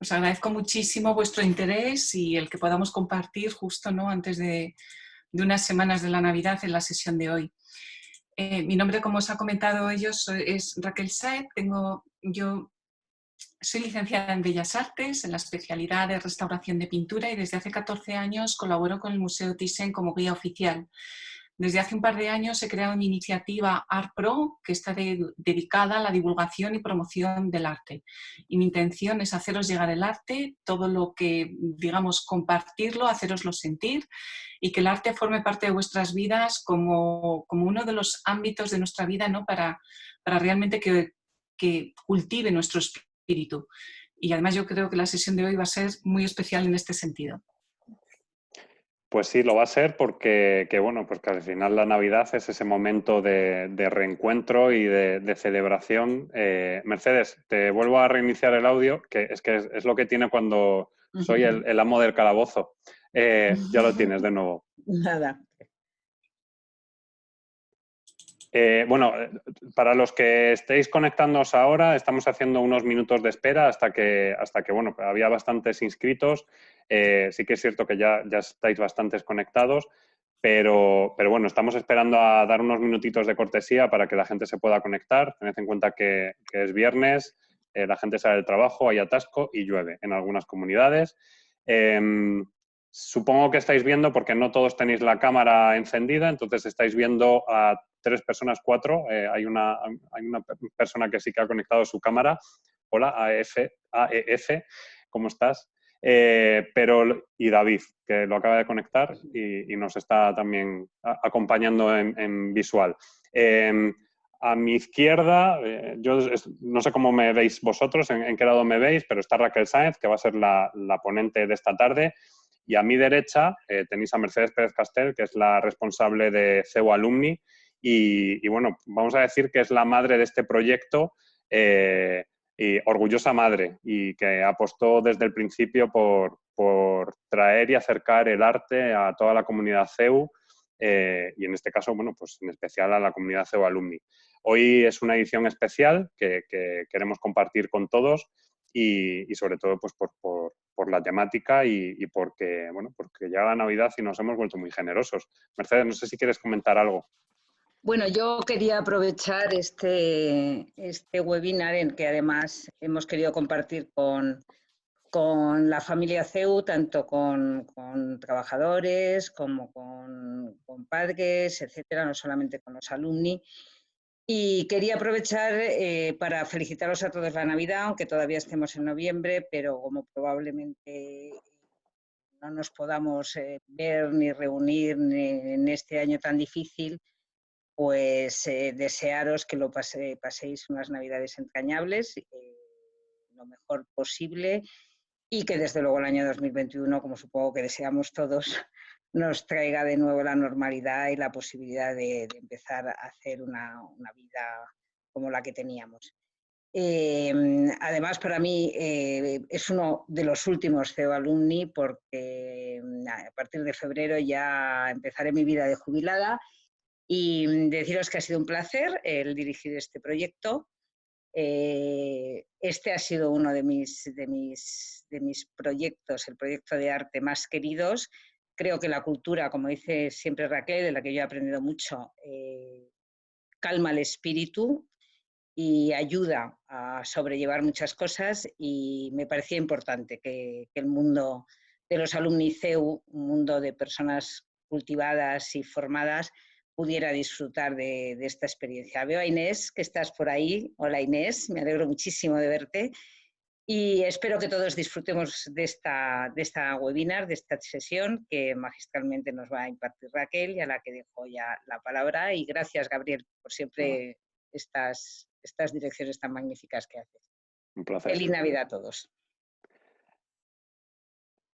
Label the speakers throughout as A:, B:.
A: Os agradezco muchísimo vuestro interés y el que podamos compartir justo, ¿no?, antes de unas semanas de la Navidad en la sesión de hoy. Mi nombre, como os ha comentado ellos, es Raquel Sáez. Yo soy licenciada en Bellas Artes, en la especialidad de restauración de pintura, y desde hace 14 años colaboro con el Museo Thyssen como guía oficial. Desde hace un par de años he creado mi iniciativa ArtPro, que está dedicada a la divulgación y promoción del arte. Y mi intención es haceros llegar el arte, todo lo que, digamos, compartirlo, haceroslo sentir, y que el arte forme parte de vuestras vidas como uno de los ámbitos de nuestra vida, ¿no?, para realmente que cultive nuestro espíritu. Y además yo creo que la sesión de hoy va a ser muy especial en este sentido.
B: Pues sí, lo va a ser porque bueno, pues que al final la Navidad es ese momento de reencuentro y de celebración. Mercedes, te vuelvo a reiniciar el audio, que es lo que tiene cuando soy el amo del calabozo. Ya lo tienes de nuevo.
C: Nada.
B: Bueno, para los que estéis conectándoos ahora, estamos haciendo unos minutos de espera hasta que bueno, había bastantes inscritos. Sí que es cierto que ya estáis bastantes conectados, pero bueno, estamos esperando a dar unos minutitos de cortesía para que la gente se pueda conectar. Tened en cuenta que es viernes, la gente sale del trabajo, hay atasco y llueve en algunas comunidades. Supongo que estáis viendo, porque no todos tenéis la cámara encendida, entonces estáis viendo a 3 personas, 4. Hay una persona que sí que ha conectado su cámara. Hola, AEF, ¿cómo estás? Y David, que lo acaba de conectar y nos está también acompañando en visual. A mi izquierda, yo no sé cómo me veis vosotros, en qué lado me veis, pero está Raquel Sáenz, que va a ser la ponente de esta tarde. Y a mi derecha tenéis a Mercedes Pérez Castel, que es la responsable de CEU Alumni. Y bueno, vamos a decir que es la madre de este proyecto, y orgullosa madre, y que apostó desde el principio por traer y acercar el arte a toda la comunidad CEU, y en este caso, bueno, pues en especial a la comunidad CEU Alumni. Hoy es una edición especial que queremos compartir con todos y sobre todo pues por la temática y porque, bueno, porque llega la Navidad y nos hemos vuelto muy generosos. Mercedes, no sé si quieres comentar algo.
C: Bueno, yo quería aprovechar este webinar en que además hemos querido compartir con la familia CEU, tanto con trabajadores como con padres, etcétera, no solamente con los alumni. Y quería aprovechar para felicitaros a todos la Navidad, aunque todavía estemos en noviembre, pero como probablemente no nos podamos ver ni reunir en este año tan difícil, pues desearos que lo paséis unas Navidades entrañables, lo mejor posible, y que desde luego el año 2021, como supongo que deseamos todos, nos traiga de nuevo la normalidad y la posibilidad de empezar a hacer una vida como la que teníamos. Además, para mí es uno de los últimos CEU Alumni, porque a partir de febrero ya empezaré mi vida de jubilada, y deciros que ha sido un placer el dirigir este proyecto. Este ha sido uno de mis proyectos, el proyecto de arte más queridos. Creo que la cultura, como dice siempre Raquel, de la que yo he aprendido mucho, calma el espíritu y ayuda a sobrellevar muchas cosas, y me parecía importante que el mundo de los alumni CEU, un mundo de personas cultivadas y formadas, pudiera disfrutar de esta experiencia. Veo a Inés, que estás por ahí. Hola Inés, me alegro muchísimo de verte y espero que todos disfrutemos de esta webinar, de esta sesión que magistralmente nos va a impartir Raquel, y a la que dejo ya la palabra. Y gracias, Gabriel, por siempre estas direcciones tan magníficas que haces.
B: Un placer.
C: Feliz Navidad a todos.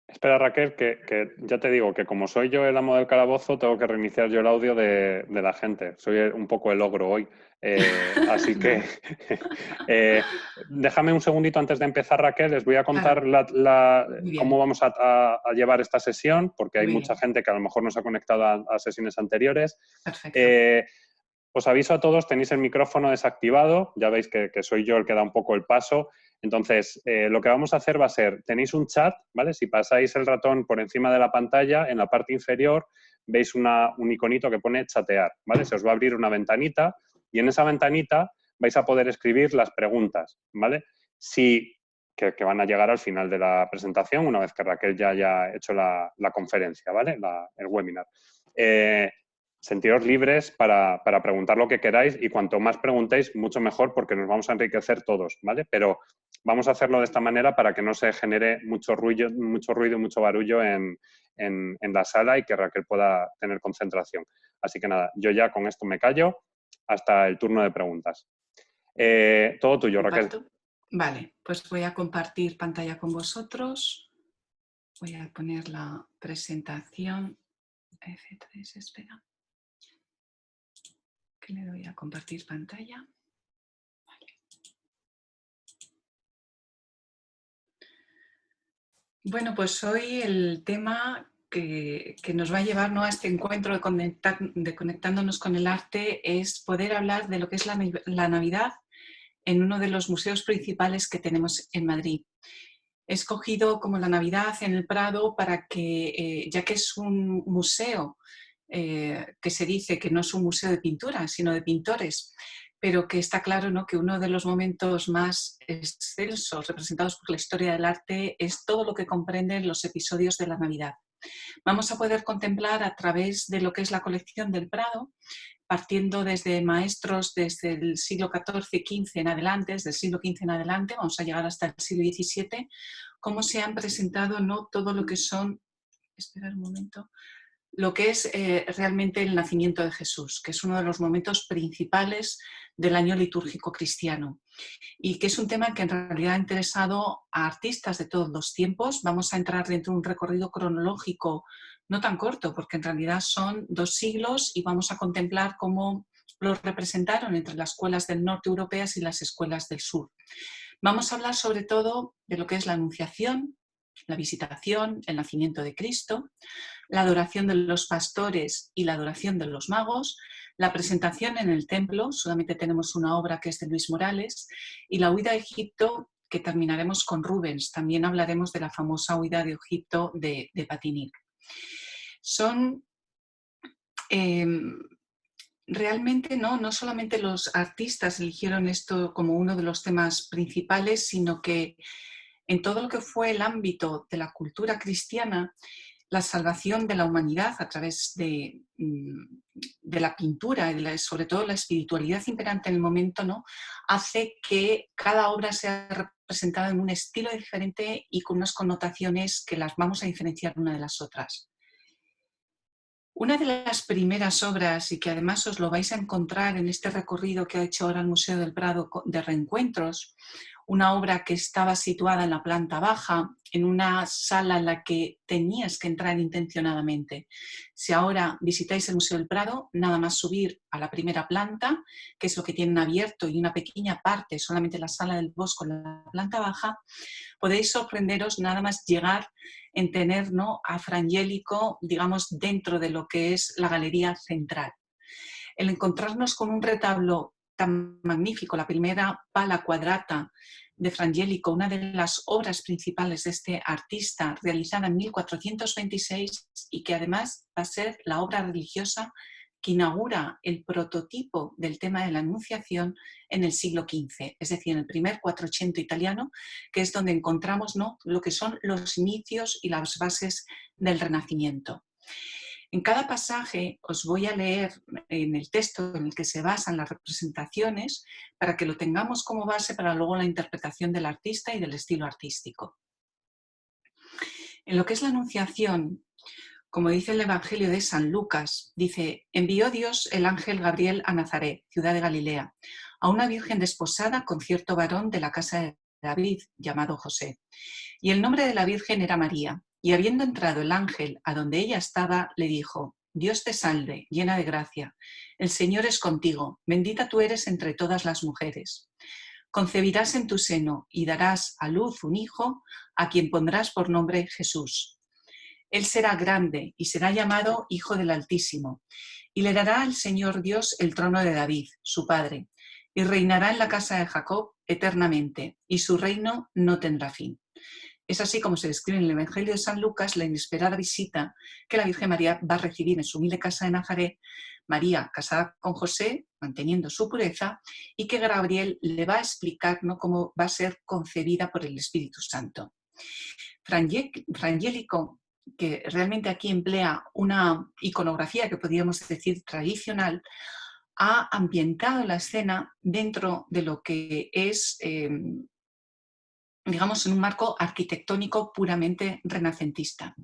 B: Espera, Raquel, que ya te digo que como soy yo el amo del calabozo, tengo que reiniciar yo el audio de la gente. Soy un poco el ogro hoy. Así que déjame un segundito antes de empezar, Raquel. Les voy a contar cómo vamos a llevar esta sesión, porque hay mucha gente que a lo mejor no se ha conectado a sesiones anteriores.
A: Perfecto.
B: Os aviso a todos, tenéis el micrófono desactivado. Ya veis que soy yo el que da un poco el paso. Entonces, lo que vamos a hacer va a ser, tenéis un chat, ¿vale? Si pasáis el ratón por encima de la pantalla, en la parte inferior veis un iconito que pone chatear, ¿vale? Se os va a abrir una ventanita y en esa ventanita vais a poder escribir las preguntas, ¿vale? Que van a llegar al final de la presentación, una vez que Raquel ya haya hecho la conferencia, ¿vale? El webinar. Sentiros libres para preguntar lo que queráis y cuanto más preguntéis, mucho mejor porque nos vamos a enriquecer todos, ¿vale? Pero vamos a hacerlo de esta manera para que no se genere mucho ruido y mucho barullo en la sala y que Raquel pueda tener concentración. Así que nada, yo ya con esto me callo hasta el turno de preguntas. Todo tuyo, Raquel.
A: Vale, pues voy a compartir pantalla con vosotros. Voy a poner la presentación. F3, espera. Que le doy a compartir pantalla. Vale. Bueno, pues hoy el tema que nos va a llevar, ¿no?, a este encuentro de conectándonos con el arte es poder hablar de lo que es la Navidad en uno de los museos principales que tenemos en Madrid. He escogido como la Navidad en el Prado para que, ya que es un museo que se dice que no es un museo de pintura, sino de pintores, pero que está claro, ¿no?, que uno de los momentos más excelsos representados por la historia del arte es todo lo que comprenden los episodios de la Navidad. Vamos a poder contemplar a través de lo que es la colección del Prado, partiendo desde maestros desde el siglo XIV-XV en adelante, desde el siglo XV en adelante, vamos a llegar hasta el siglo XVII, cómo se han presentado, ¿no?, todo lo que son, esperad un momento, lo que es realmente el nacimiento de Jesús, que es uno de los momentos principales del año litúrgico cristiano y que es un tema que en realidad ha interesado a artistas de todos los tiempos. Vamos a entrar dentro de un recorrido cronológico no tan corto, porque en realidad son 2 siglos y vamos a contemplar cómo lo representaron entre las escuelas del norte europeas y las escuelas del sur. Vamos a hablar sobre todo de lo que es la Anunciación, la Visitación, el nacimiento de Cristo, la adoración de los pastores y la adoración de los magos, la presentación en el templo, solamente tenemos una obra que es de Luis Morales, y la huida a Egipto, que terminaremos con Rubens. También hablaremos de la famosa huida de Egipto de Patini. Son realmente no solamente los artistas eligieron esto como uno de los temas principales, sino que en todo lo que fue el ámbito de la cultura cristiana, la salvación de la humanidad a través de la pintura y sobre todo la espiritualidad imperante en el momento, ¿no?, hace que cada obra sea representada en un estilo diferente y con unas connotaciones que las vamos a diferenciar una de las otras. Una de las primeras obras, y que además os lo vais a encontrar en este recorrido que ha hecho ahora el Museo del Prado de Reencuentros, una obra que estaba situada en la planta baja, en una sala en la que tenías que entrar intencionadamente. Si ahora visitáis el Museo del Prado, nada más subir a la primera planta, que es lo que tienen abierto, y una pequeña parte, solamente la sala del Bosco en la planta baja, podéis sorprenderos nada más llegar en tener, ¿no?, a Fra Angelico, digamos, dentro de lo que es la galería central. El encontrarnos con un retablo tan magnífico, la primera pala quadrata de Fra Angelico, una de las obras principales de este artista, realizada en 1426 y que además va a ser la obra religiosa que inaugura el prototipo del tema de la Anunciación en el siglo XV, es decir, en el primer 400 italiano, que es donde encontramos, ¿no?, lo que son los inicios y las bases del Renacimiento. En cada pasaje os voy a leer en el texto en el que se basan las representaciones para que lo tengamos como base para luego la interpretación del artista y del estilo artístico. En lo que es la Anunciación, como dice el Evangelio de San Lucas, dice: envió Dios el ángel Gabriel a Nazaret, ciudad de Galilea, a una virgen desposada con cierto varón de la casa de David, llamado José. Y el nombre de la virgen era María. Y habiendo entrado el ángel a donde ella estaba, le dijo: Dios te salve, llena de gracia, el Señor es contigo, bendita tú eres entre todas las mujeres. Concebirás en tu seno y darás a luz un hijo, a quien pondrás por nombre Jesús. Él será grande y será llamado Hijo del Altísimo, y le dará al Señor Dios el trono de David, su padre, y reinará en la casa de Jacob eternamente y su reino no tendrá fin. Es así como se describe en el Evangelio de San Lucas la inesperada visita que la Virgen María va a recibir en su humilde casa de Nazaret, María casada con José, manteniendo su pureza, y que Gabriel le va a explicar, ¿no?, cómo va a ser concebida por el Espíritu Santo. Frangélico, que realmente aquí emplea una iconografía que podríamos decir tradicional, ha ambientado la escena dentro de lo que es, digamos, en un marco arquitectónico puramente renacentista.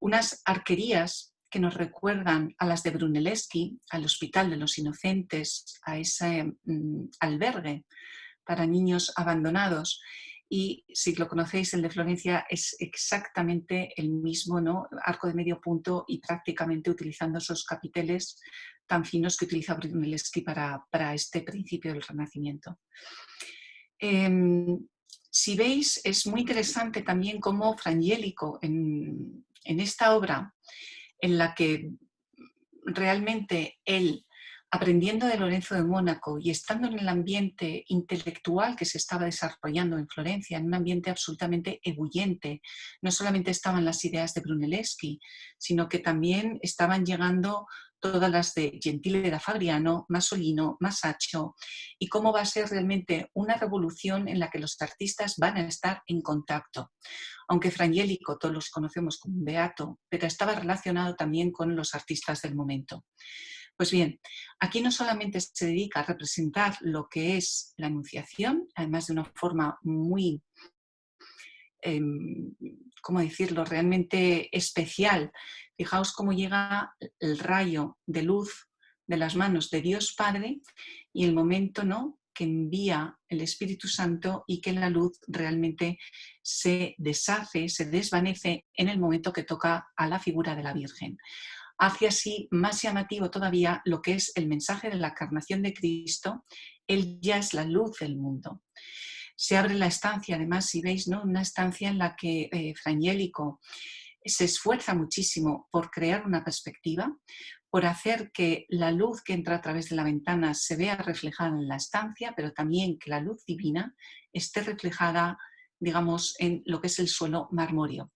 A: Unas arquerías que nos recuerdan a las de Brunelleschi, al Hospital de los Inocentes, a ese albergue para niños abandonados. Y si lo conocéis, el de Florencia es exactamente el mismo, ¿no?, arco de medio punto y prácticamente utilizando esos capiteles tan finos que utiliza Brunelleschi para este principio del Renacimiento. Si veis, es muy interesante también cómo Frangélico en esta obra, en la que realmente él, aprendiendo de Lorenzo de Mónaco y estando en el ambiente intelectual que se estaba desarrollando en Florencia, en un ambiente absolutamente ebulliente, no solamente estaban las ideas de Brunelleschi, sino que también estaban llegando todas las de Gentile da Fabriano, Masolino, Masaccio, y cómo va a ser realmente una revolución en la que los artistas van a estar en contacto. Aunque Frangélico todos los conocemos como un beato, pero estaba relacionado también con los artistas del momento. Pues bien, aquí no solamente se dedica a representar lo que es la Anunciación, además de una forma muy, ¿cómo decirlo?, realmente especial. Fijaos cómo llega el rayo de luz de las manos de Dios Padre y el momento, ¿no?, que envía el Espíritu Santo y que la luz realmente se deshace, se desvanece en el momento que toca a la figura de la Virgen. Hace así más llamativo todavía lo que es el mensaje de la encarnación de Cristo. Él ya es la luz del mundo. Se abre la estancia, además, si veis, ¿no?, una estancia en la que Frangélico se esfuerza muchísimo por crear una perspectiva, por hacer que la luz que entra a través de la ventana se vea reflejada en la estancia, pero también que la luz divina esté reflejada, digamos, en lo que es el suelo marmóreo.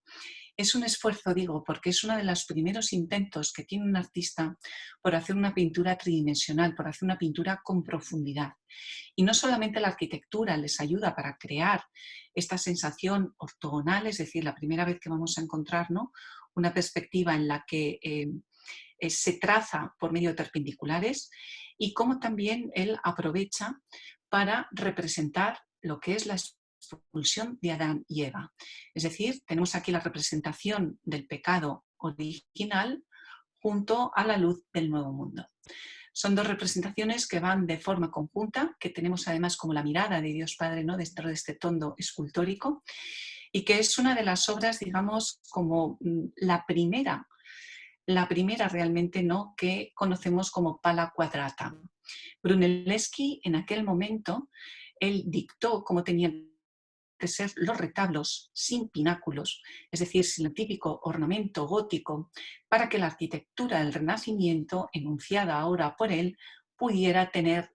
A: Es un esfuerzo, digo, porque es uno de los primeros intentos que tiene un artista por hacer una pintura tridimensional, por hacer una pintura con profundidad. Y no solamente la arquitectura les ayuda para crear esta sensación ortogonal, es decir, la primera vez que vamos a encontrar, ¿no?, una perspectiva en la que se traza por medio de perpendiculares, y cómo también él aprovecha para representar lo que es la expulsión de Adán y Eva. Es decir, tenemos aquí la representación del pecado original junto a la luz del nuevo mundo. Son dos representaciones que van de forma conjunta, que tenemos además como la mirada de Dios Padre, ¿no?, dentro de este tondo escultórico, y que es una de las obras, digamos, como la primera realmente, ¿no?, que conocemos como pala quadrata. Brunelleschi, en aquel momento, él dictó cómo tenían que ser los retablos sin pináculos, es decir, sin el típico ornamento gótico, para que la arquitectura del Renacimiento, enunciada ahora por él, pudiera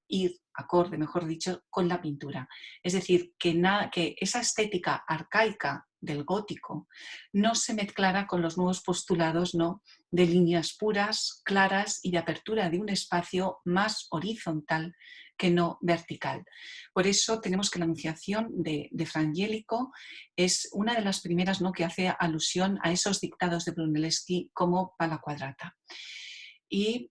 A: ir acorde, mejor dicho, con la pintura. Es decir, que esa estética arcaica del gótico no se mezclara con los nuevos postulados, ¿no?, de líneas puras, claras y de apertura de un espacio más horizontal que no vertical. Por eso tenemos que la Anunciación de Frangélico es una de las primeras, ¿no?, que hace alusión a esos dictados de Brunelleschi como pala quadrata. Y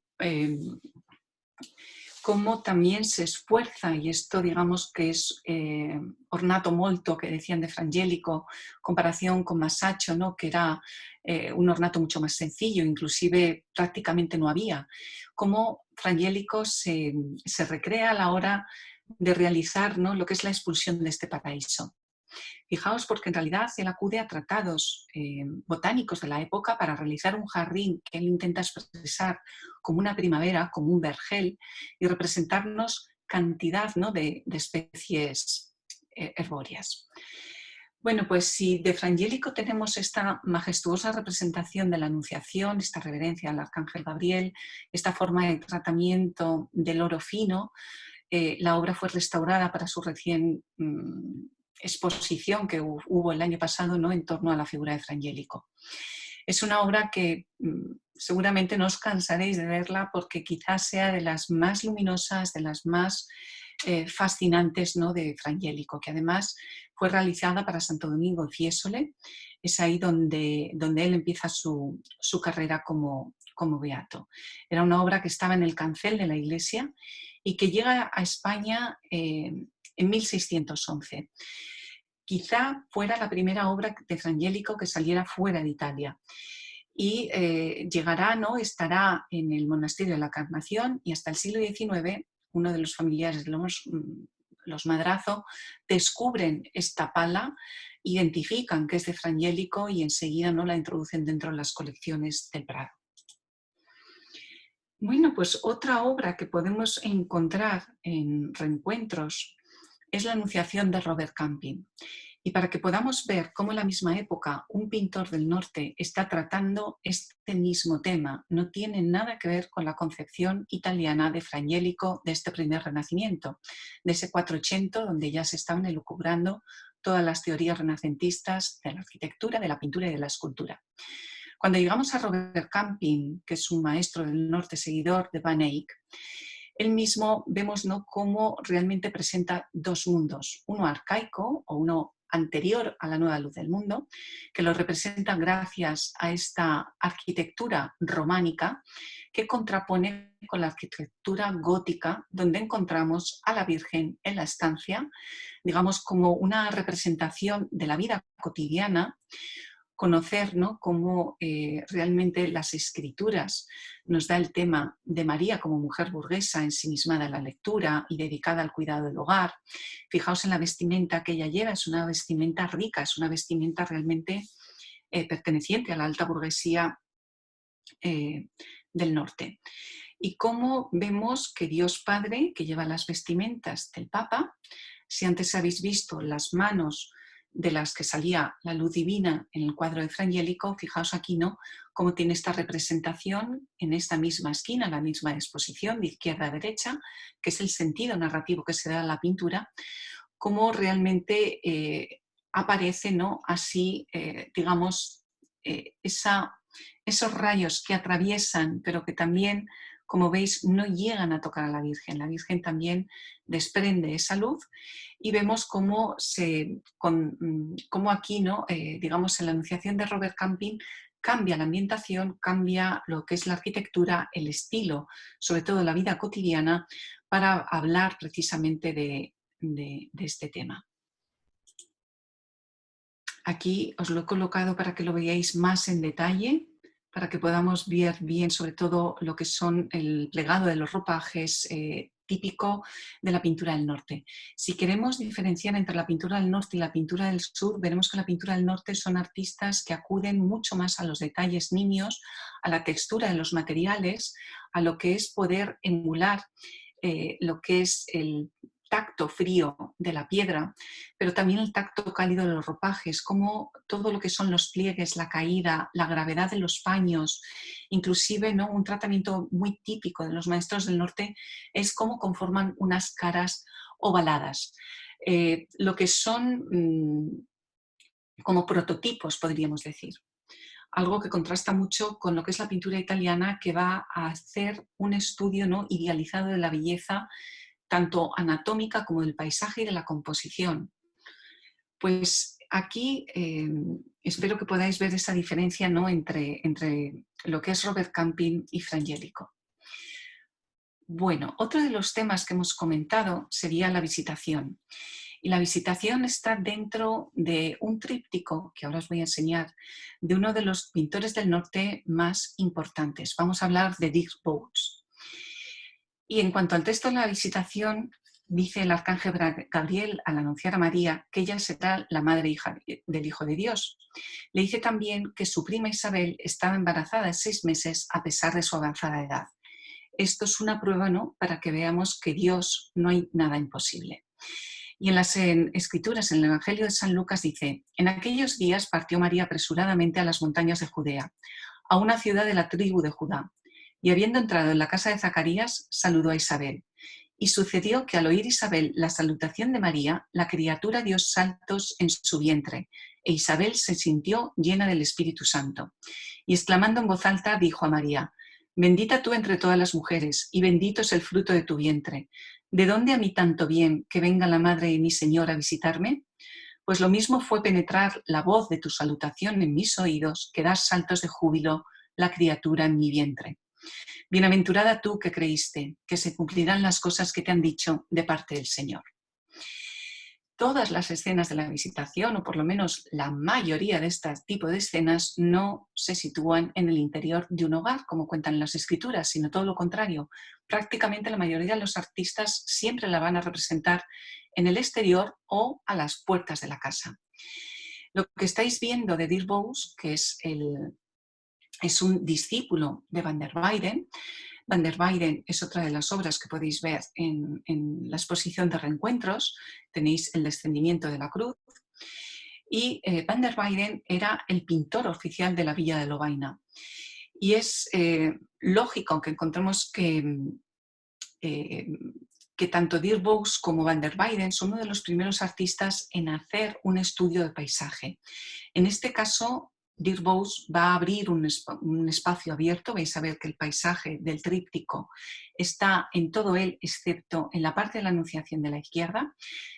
A: cómo también se esfuerza, y esto digamos que es ornato molto, que decían de Frangélico, comparación con Masaccio, ¿no?, que era un ornato mucho más sencillo, inclusive prácticamente no había. Cómo Frangélico se recrea a la hora de realizar, ¿no?, lo que es la expulsión de este paraíso. Fijaos, porque en realidad él acude a tratados botánicos de la época para realizar un jardín que él intenta expresar como una primavera, como un vergel, y representarnos cantidad, ¿no?, de especies herbóreas. Bueno, pues si de Frangélico tenemos esta majestuosa representación de la Anunciación, esta reverencia al Arcángel Gabriel, esta forma de tratamiento del oro fino, la obra fue restaurada para su recién exposición que hubo el año pasado, ¿no?, en torno a la figura de Fra Angelico. Es una obra que seguramente no os cansaréis de verla porque quizás sea de las más luminosas, de las más fascinantes, ¿no?, de Fra Angelico, que además fue realizada para Santo Domingo Fiesole. Es ahí donde él empieza su carrera como beato. Era una obra que estaba en el cancel de la iglesia y que llega a España en 1611. Quizá fuera la primera obra de Fra Angelico que saliera fuera de Italia. Y llegará, ¿no?, estará en el monasterio de la Encarnación y hasta el siglo XIX uno de los familiares de los Madrazo descubren esta pala, identifican que es de Fra Angelico y enseguida, ¿no?, la introducen dentro de las colecciones del Prado. Bueno, pues otra obra que podemos encontrar en reencuentros es la Anunciación de Robert Campin. Y para que podamos ver cómo en la misma época un pintor del norte está tratando este mismo tema, no tiene nada que ver con la concepción italiana de Fra Angelico de este primer renacimiento, de ese 480 donde ya se estaban elucubrando todas las teorías renacentistas de la arquitectura, de la pintura y de la escultura. Cuando llegamos a Robert Campin, que es un maestro del norte seguidor de Van Eyck, él mismo vemos, ¿no?, cómo realmente presenta dos mundos, uno arcaico o uno anterior a la nueva luz del mundo, que lo representa gracias a esta arquitectura románica que contrapone con la arquitectura gótica, donde encontramos a la Virgen en la estancia, digamos como una representación de la vida cotidiana. Conocer, ¿no?, cómo realmente las escrituras nos da el tema de María como mujer burguesa ensimismada en la lectura y dedicada al cuidado del hogar. Fijaos en la vestimenta que ella lleva, es una vestimenta rica, es una vestimenta realmente perteneciente a la alta burguesía del norte. Y cómo vemos que Dios Padre, que lleva las vestimentas del Papa, si antes habéis visto las manos de las que salía la luz divina en el cuadro de Fra Angelico, fijaos aquí, ¿no?, cómo tiene esta representación en esta misma esquina, la misma exposición de izquierda a derecha, que es el sentido narrativo que se da a la pintura, cómo realmente aparece, ¿no?, así, digamos, esos rayos que atraviesan, pero que también, como veis, no llegan a tocar a la Virgen. La Virgen también desprende esa luz y vemos cómo aquí, ¿no?, digamos, en la Anunciación de Robert Campin cambia la ambientación, cambia lo que es la arquitectura, el estilo, sobre todo la vida cotidiana, para hablar precisamente de este tema. Aquí os lo he colocado para que lo veáis más en detalle, para que podamos ver bien sobre todo lo que son el plegado de los ropajes típico de la pintura del norte. Si queremos diferenciar entre la pintura del norte y la pintura del sur, veremos que la pintura del norte son artistas que acuden mucho más a los detalles nimios, a la textura de los materiales, a lo que es poder emular lo que es el tacto frío de la piedra, pero también el tacto cálido de los ropajes, como todo lo que son los pliegues, la caída, la gravedad de los paños, inclusive, ¿no?, un tratamiento muy típico de los maestros del norte es cómo conforman unas caras ovaladas. Lo que son como prototipos, podríamos decir. Algo que contrasta mucho con lo que es la pintura italiana, que va a hacer un estudio, ¿no?, idealizado de la belleza, tanto anatómica como del paisaje y de la composición. Pues aquí espero que podáis ver esa diferencia, ¿no?, entre lo que es Robert Campin y Fra Angelico. Bueno, otro de los temas que hemos comentado sería la visitación. Y la visitación está dentro de un tríptico, que ahora os voy a enseñar, de uno de los pintores del norte más importantes. Vamos a hablar de Dirk Boats. Y en cuanto al texto de la visitación, dice el arcángel Gabriel al anunciar a María que ella será la madre hija del Hijo de Dios. Le dice también que su prima Isabel estaba embarazada de 6 meses a pesar de su avanzada edad. Esto es una prueba, ¿no?, para que veamos que Dios no hay nada imposible. Y en las Escrituras, en el Evangelio de San Lucas dice: en aquellos días partió María apresuradamente a las montañas de Judea, a una ciudad de la tribu de Judá, y habiendo entrado en la casa de Zacarías, saludó a Isabel. Y sucedió que al oír Isabel la salutación de María, la criatura dio saltos en su vientre, e Isabel se sintió llena del Espíritu Santo. Y exclamando en voz alta, dijo a María: Bendita tú entre todas las mujeres, y bendito es el fruto de tu vientre. ¿De dónde a mí tanto bien que venga la madre de mi Señor a visitarme? Pues lo mismo fue penetrar la voz de tu salutación en mis oídos, que dar saltos de júbilo la criatura en mi vientre. Bienaventurada tú que creíste, que se cumplirán las cosas que te han dicho de parte del Señor. Todas las escenas de la visitación, o por lo menos la mayoría de este tipo de escenas, no se sitúan en el interior de un hogar, como cuentan las escrituras, sino todo lo contrario. Prácticamente la mayoría de los artistas siempre la van a representar en el exterior o a las puertas de la casa. Lo que estáis viendo de Dirk Boos, que es un discípulo de Van der Weyden. Van der Weyden es otra de las obras que podéis ver en la exposición de Reencuentros. Tenéis el descendimiento de la cruz. Y Van der Weyden era el pintor oficial de la villa de Lovaina. Y es lógico que encontremos que tanto Dirk Boos como Van der Weyden son uno de los primeros artistas en hacer un estudio de paisaje. En este caso, Dirk Boos va a abrir un espacio abierto. Vais a ver que el paisaje del tríptico está en todo él, excepto en la parte de la Anunciación de la izquierda.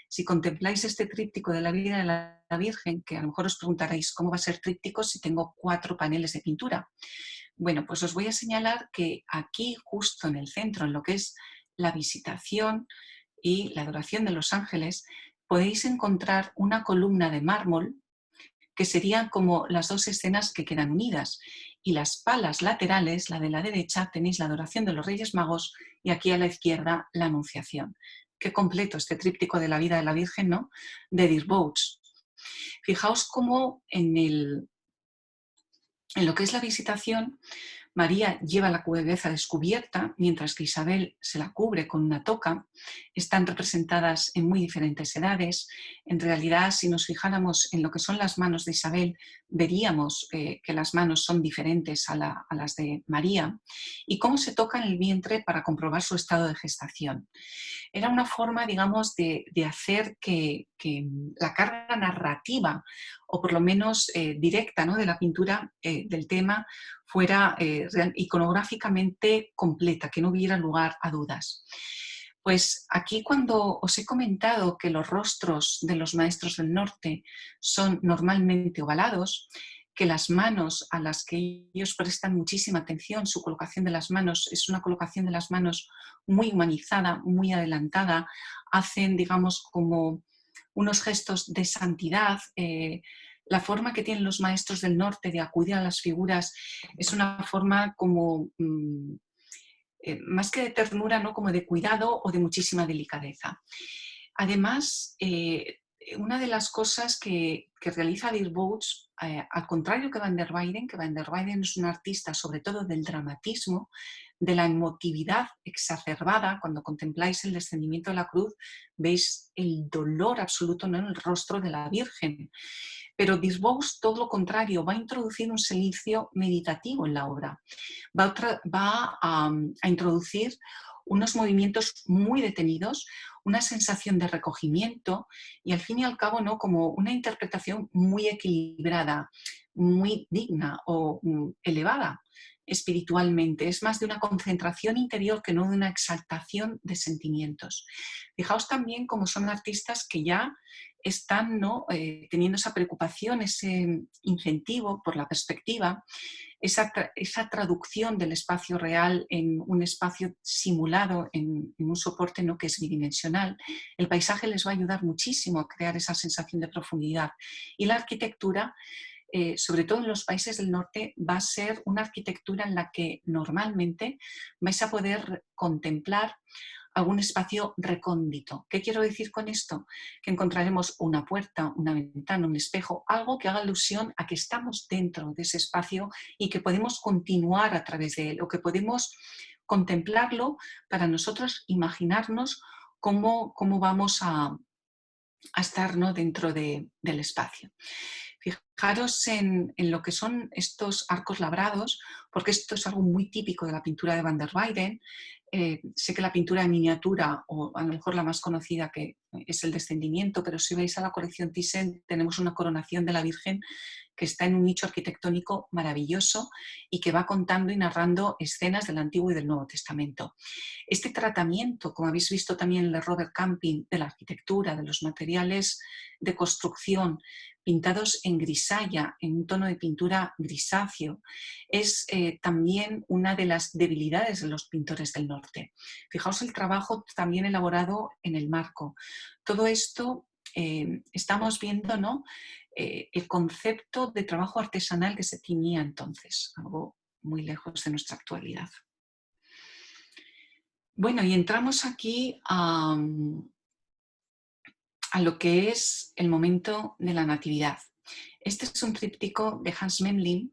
A: Si contempláis este tríptico de la vida de la Virgen, que a lo mejor os preguntaréis cómo va a ser tríptico si tengo 4 paneles de pintura. Bueno, pues os voy a señalar que aquí, justo en el centro, en lo que es la visitación y la adoración de los ángeles, podéis encontrar una columna de mármol que serían como las 2 escenas que quedan unidas. Y las palas laterales, la de la derecha, tenéis la adoración de los Reyes Magos y aquí a la izquierda la Anunciación. Qué completo este tríptico de la vida de la Virgen, ¿no? De Dirk Boos. Fijaos cómo en lo que es la visitación, María lleva la cabeza descubierta, mientras que Isabel se la cubre con una toca. Están representadas en muy diferentes edades. En realidad, si nos fijáramos en lo que son las manos de Isabel, veríamos que las manos son diferentes a las de María, y cómo se toca en el vientre para comprobar su estado de gestación. Era una forma, digamos, de hacer que la carga narrativa, o por lo menos directa, ¿no?, de la pintura del tema, fuera iconográficamente completa, que no hubiera lugar a dudas. Pues aquí, cuando os he comentado que los rostros de los maestros del norte son normalmente ovalados, que las manos a las que ellos prestan muchísima atención, su colocación de las manos es una colocación de las manos muy humanizada, muy adelantada, hacen, digamos, como unos gestos de santidad. La forma que tienen los maestros del norte de acudir a las figuras es una forma como más que de ternura, ¿no?, como de cuidado o de muchísima delicadeza. Además, una de las cosas que realiza Dirk Boos, al contrario que Van der Weyden es un artista sobre todo del dramatismo, de la emotividad exacerbada. Cuando contempláis el descendimiento de la cruz, veis el dolor absoluto, ¿no?, en el rostro de la Virgen. Pero Dirk Boos, todo lo contrario, va a introducir un silicio meditativo en la obra. Va a introducir unos movimientos muy detenidos, una sensación de recogimiento y, al fin y al cabo, ¿no?, como una interpretación muy equilibrada, muy digna o elevada espiritualmente. Es más de una concentración interior que no de una exaltación de sentimientos. Fijaos también cómo son artistas que ya están, ¿no?, teniendo esa preocupación, ese incentivo por la perspectiva, esa traducción del espacio real en un espacio simulado, en un soporte, ¿no?, que es bidimensional. El paisaje les va a ayudar muchísimo a crear esa sensación de profundidad. Y la arquitectura, sobre todo en los países del norte, va a ser una arquitectura en la que normalmente vais a poder contemplar algún espacio recóndito. ¿Qué quiero decir con esto? Que encontraremos una puerta, una ventana, un espejo, algo que haga alusión a que estamos dentro de ese espacio y que podemos continuar a través de él, o que podemos contemplarlo para nosotros imaginarnos cómo vamos a estar, ¿no?, dentro del espacio. Fijaros en lo que son estos arcos labrados, porque esto es algo muy típico de la pintura de Van der Weyden. Sé que la pintura de miniatura, o a lo mejor la más conocida, que es el Descendimiento, pero si veis a la colección Thyssen tenemos una coronación de la Virgen que está en un nicho arquitectónico maravilloso y que va contando y narrando escenas del Antiguo y del Nuevo Testamento. Este tratamiento, como habéis visto también en el Robert Camping, de la arquitectura, de los materiales de construcción, pintados en grisalla, en un tono de pintura grisáceo, es también una de las debilidades de los pintores del norte. Fijaos el trabajo también elaborado en el marco. Todo esto estamos viendo, ¿no?, el concepto de trabajo artesanal que se tenía entonces, algo muy lejos de nuestra actualidad. Bueno, y entramos aquí a lo que es el momento de la Natividad. Este es un tríptico de Hans Memling.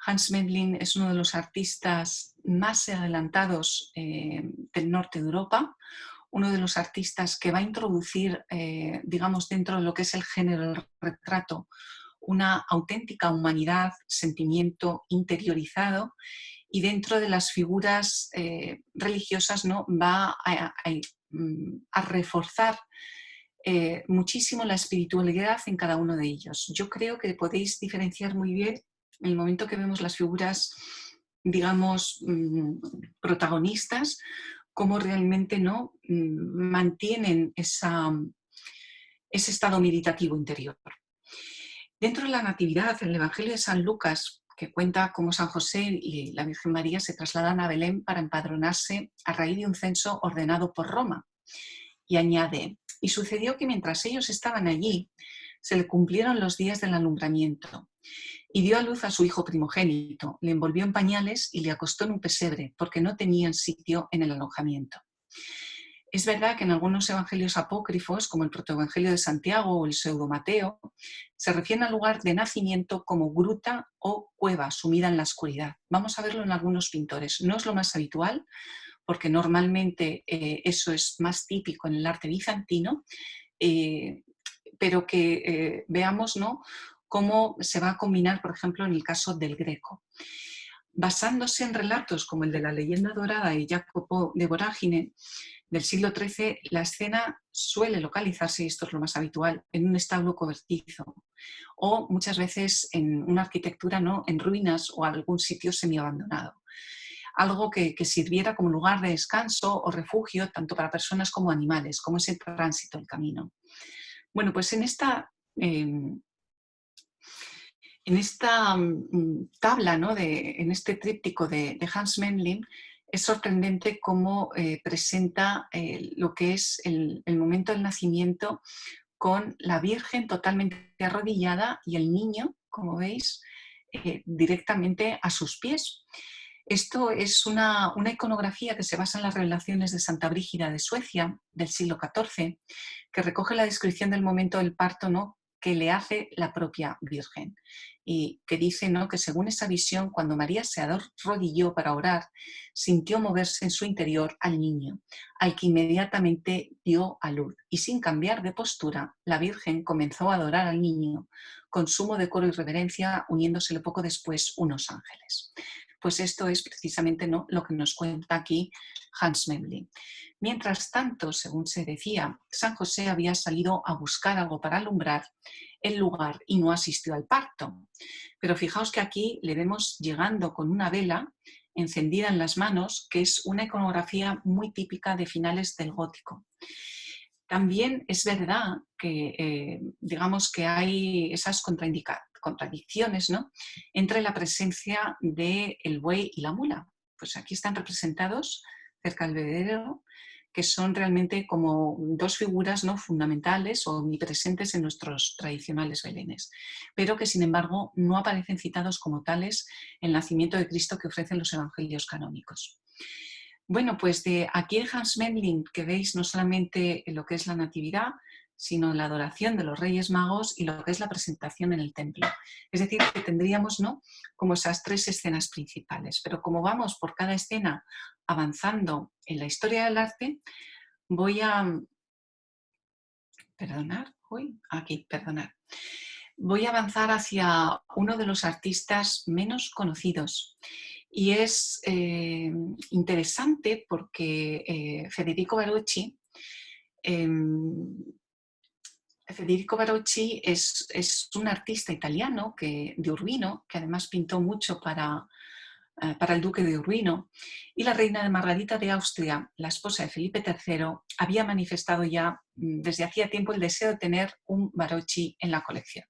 A: Hans Memling es uno de los artistas más adelantados del norte de Europa, uno de los artistas que va a introducir, digamos, dentro de lo que es el género del retrato, una auténtica humanidad, sentimiento interiorizado, y dentro de las figuras religiosas, ¿no?, va a reforzar muchísimo la espiritualidad en cada uno de ellos. Yo creo que podéis diferenciar muy bien en el momento que vemos las figuras, digamos, protagonistas, cómo realmente, ¿no?, mantienen ese estado meditativo interior. Dentro de la Natividad, el Evangelio de San Lucas, que cuenta cómo San José y la Virgen María se trasladan a Belén para empadronarse a raíz de un censo ordenado por Roma. Y añade: y sucedió que mientras ellos estaban allí, se le cumplieron los días del alumbramiento. Y dio a luz a su hijo primogénito, le envolvió en pañales y le acostó en un pesebre, porque no tenían sitio en el alojamiento. Es verdad que en algunos evangelios apócrifos, como el protoevangelio de Santiago o el pseudo Mateo, se refiere al lugar de nacimiento como gruta o cueva sumida en la oscuridad. Vamos a verlo en algunos pintores. No es lo más habitual, porque normalmente eso es más típico en el arte bizantino, pero que veamos, ¿no?, cómo se va a combinar, por ejemplo, en el caso del Greco. Basándose en relatos como el de la leyenda dorada de Jacopo de Voragine del siglo XIII, la escena suele localizarse, y esto es lo más habitual, en un establo cobertizo o muchas veces en una arquitectura, ¿no?, en ruinas o algún sitio semiabandonado. Algo que sirviera como lugar de descanso o refugio tanto para personas como animales, como ese tránsito, el camino. Bueno, pues en esta tabla, ¿no?, en este tríptico de Hans Memling, es sorprendente cómo presenta lo que es el momento del nacimiento, con la Virgen totalmente arrodillada y el niño, como veis, directamente a sus pies. Esto es una iconografía que se basa en las revelaciones de Santa Brígida de Suecia, del siglo XIV, que recoge la descripción del momento del parto, ¿no?, que le hace la propia Virgen, y que dice, ¿no?, que según esa visión, cuando María se arrodilló para orar, sintió moverse en su interior al niño, al que inmediatamente dio a luz, y sin cambiar de postura, la Virgen comenzó a adorar al niño con sumo decoro y reverencia, uniéndosele poco después unos ángeles. Pues esto es precisamente, ¿no?, lo que nos cuenta aquí Hans Memling. Mientras tanto, según se decía, San José había salido a buscar algo para alumbrar el lugar y no asistió al parto. Pero fijaos que aquí le vemos llegando con una vela encendida en las manos, que es una iconografía muy típica de finales del gótico. También es verdad que, digamos, que hay esas contradicciones, ¿no?, entre la presencia del buey y la mula. Pues aquí están representados cerca del bebedero, que son realmente como dos figuras, ¿no?, fundamentales o omnipresentes en nuestros tradicionales belenes, pero que sin embargo no aparecen citados como tales en el nacimiento de Cristo que ofrecen los evangelios canónicos. Bueno, pues de aquí en Hans Memling, que veis no solamente lo que es la Natividad, sino la adoración de los Reyes Magos y lo que es la presentación en el templo. Es decir, que tendríamos, ¿no?, como esas tres escenas principales. Pero como vamos por cada escena avanzando en la historia del arte, voy a... Perdonar. voy a avanzar hacia uno de los artistas menos conocidos. Y es interesante porque Federico Barocci es un artista italiano de Urbino, que además pintó mucho para el duque de Urbino, y la reina de Margarita de Austria, la esposa de Felipe III, había manifestado ya desde hacía tiempo el deseo de tener un Barocci en la colección.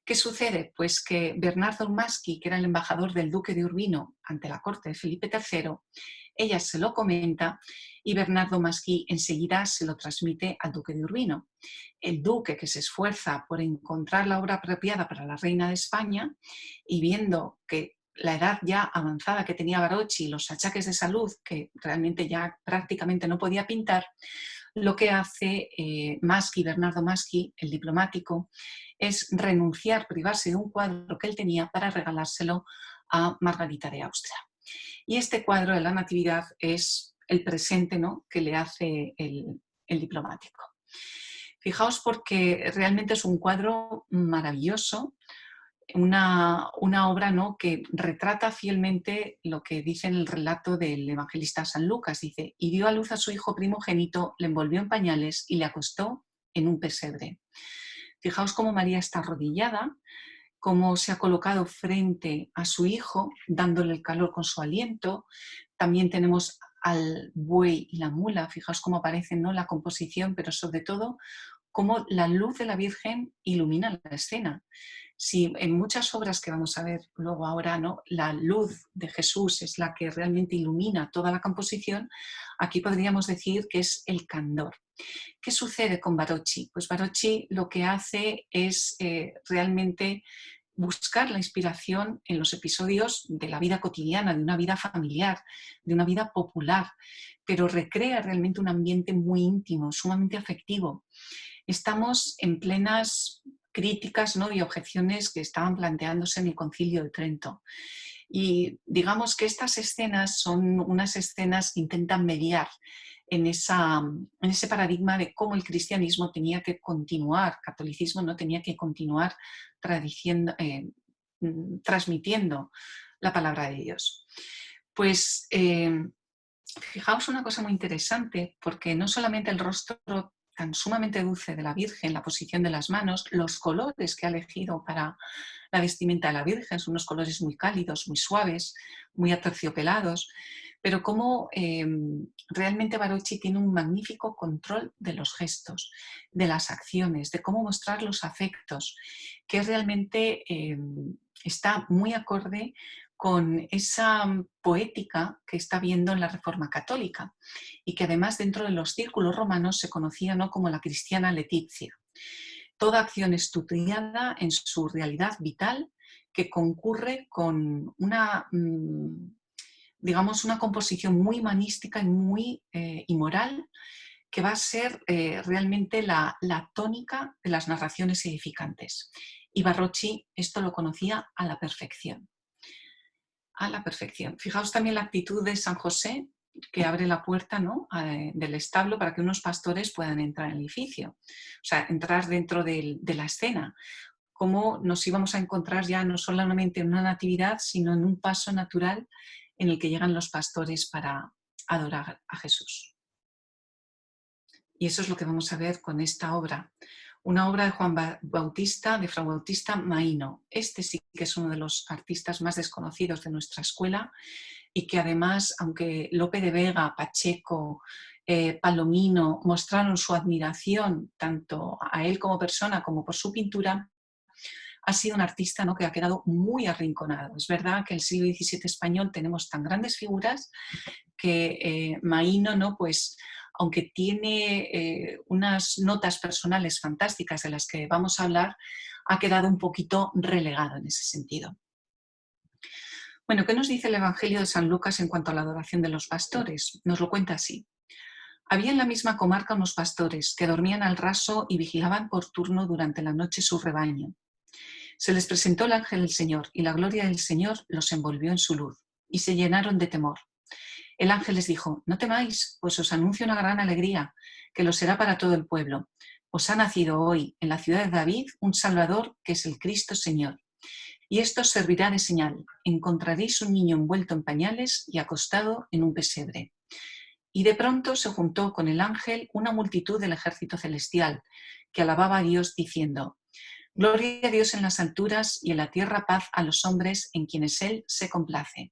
A: ¿Qué sucede? Pues que Bernardo Maschi, que era el embajador del duque de Urbino ante la corte de Felipe III, ella se lo comenta y Bernardo Maschi enseguida se lo transmite al duque de Urbino. El duque, que se esfuerza por encontrar la obra apropiada para la reina de España y viendo que la edad ya avanzada que tenía Barocci, los achaques de salud, que realmente ya prácticamente no podía pintar, lo que hace Bernardo Maschi, el diplomático, es renunciar, privarse de un cuadro que él tenía para regalárselo a Margarita de Austria. Y este cuadro de la Natividad es el presente, ¿no?, que le hace el diplomático. Fijaos, porque realmente es un cuadro maravilloso, una obra, ¿no?, que retrata fielmente lo que dice en el relato del evangelista San Lucas. Dice, y dio a luz a su hijo primogénito, le envolvió en pañales y le acostó en un pesebre. Fijaos cómo María está arrodillada, cómo se ha colocado frente a su hijo, dándole el calor con su aliento. También tenemos al buey y la mula, fijaos cómo aparecen, ¿no?, la composición, pero sobre todo cómo la luz de la Virgen ilumina la escena. Si en muchas obras que vamos a ver luego ahora, ¿no?, la luz de Jesús es la que realmente ilumina toda la composición, aquí podríamos decir que es el candor. ¿Qué sucede con Barocci? Pues Barocci lo que hace es realmente buscar la inspiración en los episodios de la vida cotidiana, de una vida familiar, de una vida popular, pero recrea realmente un ambiente muy íntimo, sumamente afectivo. Estamos en plenas críticas, ¿no?, y objeciones que estaban planteándose en el Concilio de Trento. Y digamos que estas escenas son unas escenas que intentan mediar en ese paradigma de cómo el cristianismo tenía que continuar, catolicismo no tenía que continuar transmitiendo la palabra de Dios. Pues fijaos una cosa muy interesante, porque no solamente el rostro tan sumamente dulce de la Virgen, la posición de las manos, los colores que ha elegido para la vestimenta de la Virgen son unos colores muy cálidos, muy suaves, muy aterciopelados, pero como realmente Barocci tiene un magnífico control de los gestos, de las acciones, de cómo mostrar los afectos, que realmente está muy acorde con esa poética que está viendo en la Reforma Católica y que además dentro de los círculos romanos se conocía, ¿no?, como la cristiana letizia. Toda acción estudiada en su realidad vital que concurre con una, digamos, una composición muy humanística y muy y moral, que va a ser realmente la tónica de las narraciones edificantes. Y Barocci esto lo conocía a la perfección. A la perfección. Fijaos también la actitud de San José, que abre la puerta, ¿no?, del establo para que unos pastores puedan entrar en el edificio. O sea, entrar dentro de la escena. Cómo nos íbamos a encontrar ya no solamente en una natividad, sino en un paso natural en el que llegan los pastores para adorar a Jesús. Y eso es lo que vamos a ver con esta obra. Una obra de Juan Bautista, de Fray Bautista Maíno. Este sí que es uno de los artistas más desconocidos de nuestra escuela y que además, aunque Lope de Vega, Pacheco, Palomino mostraron su admiración tanto a él como persona como por su pintura, ha sido un artista, ¿no?, que ha quedado muy arrinconado. Es verdad que en el siglo XVII español tenemos tan grandes figuras que Maíno, ¿no?, pues aunque tiene unas notas personales fantásticas de las que vamos a hablar, ha quedado un poquito relegado en ese sentido. Bueno, ¿qué nos dice el Evangelio de San Lucas en cuanto a la adoración de los pastores? Nos lo cuenta así. Había en la misma comarca unos pastores que dormían al raso y vigilaban por turno durante la noche su rebaño. Se les presentó el ángel del Señor y la gloria del Señor los envolvió en su luz y se llenaron de temor. El ángel les dijo, no temáis, pues os anuncio una gran alegría, que lo será para todo el pueblo, os ha nacido hoy en la ciudad de David un Salvador que es el Cristo Señor. Y esto os servirá de señal. Encontraréis un niño envuelto en pañales y acostado en un pesebre. Y de pronto se juntó con el ángel una multitud del ejército celestial, que alababa a Dios diciendo: Gloria a Dios en las alturas y en la tierra paz a los hombres en quienes Él se complace.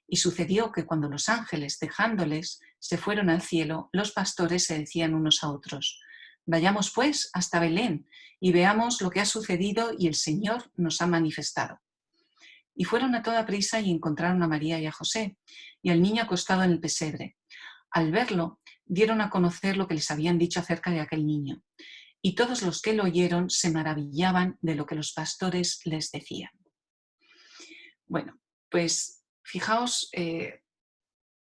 A: Y sucedió que cuando los ángeles, dejándoles, se fueron al cielo, los pastores se decían unos a otros: Vayamos pues hasta Belén y veamos lo que ha sucedido y el Señor nos ha manifestado. Y fueron a toda prisa y encontraron a María y a José, y al niño acostado en el pesebre. Al verlo, dieron a conocer lo que les habían dicho acerca de aquel niño. Y todos los que lo oyeron se maravillaban de lo que los pastores les decían. Bueno, pues fijaos, en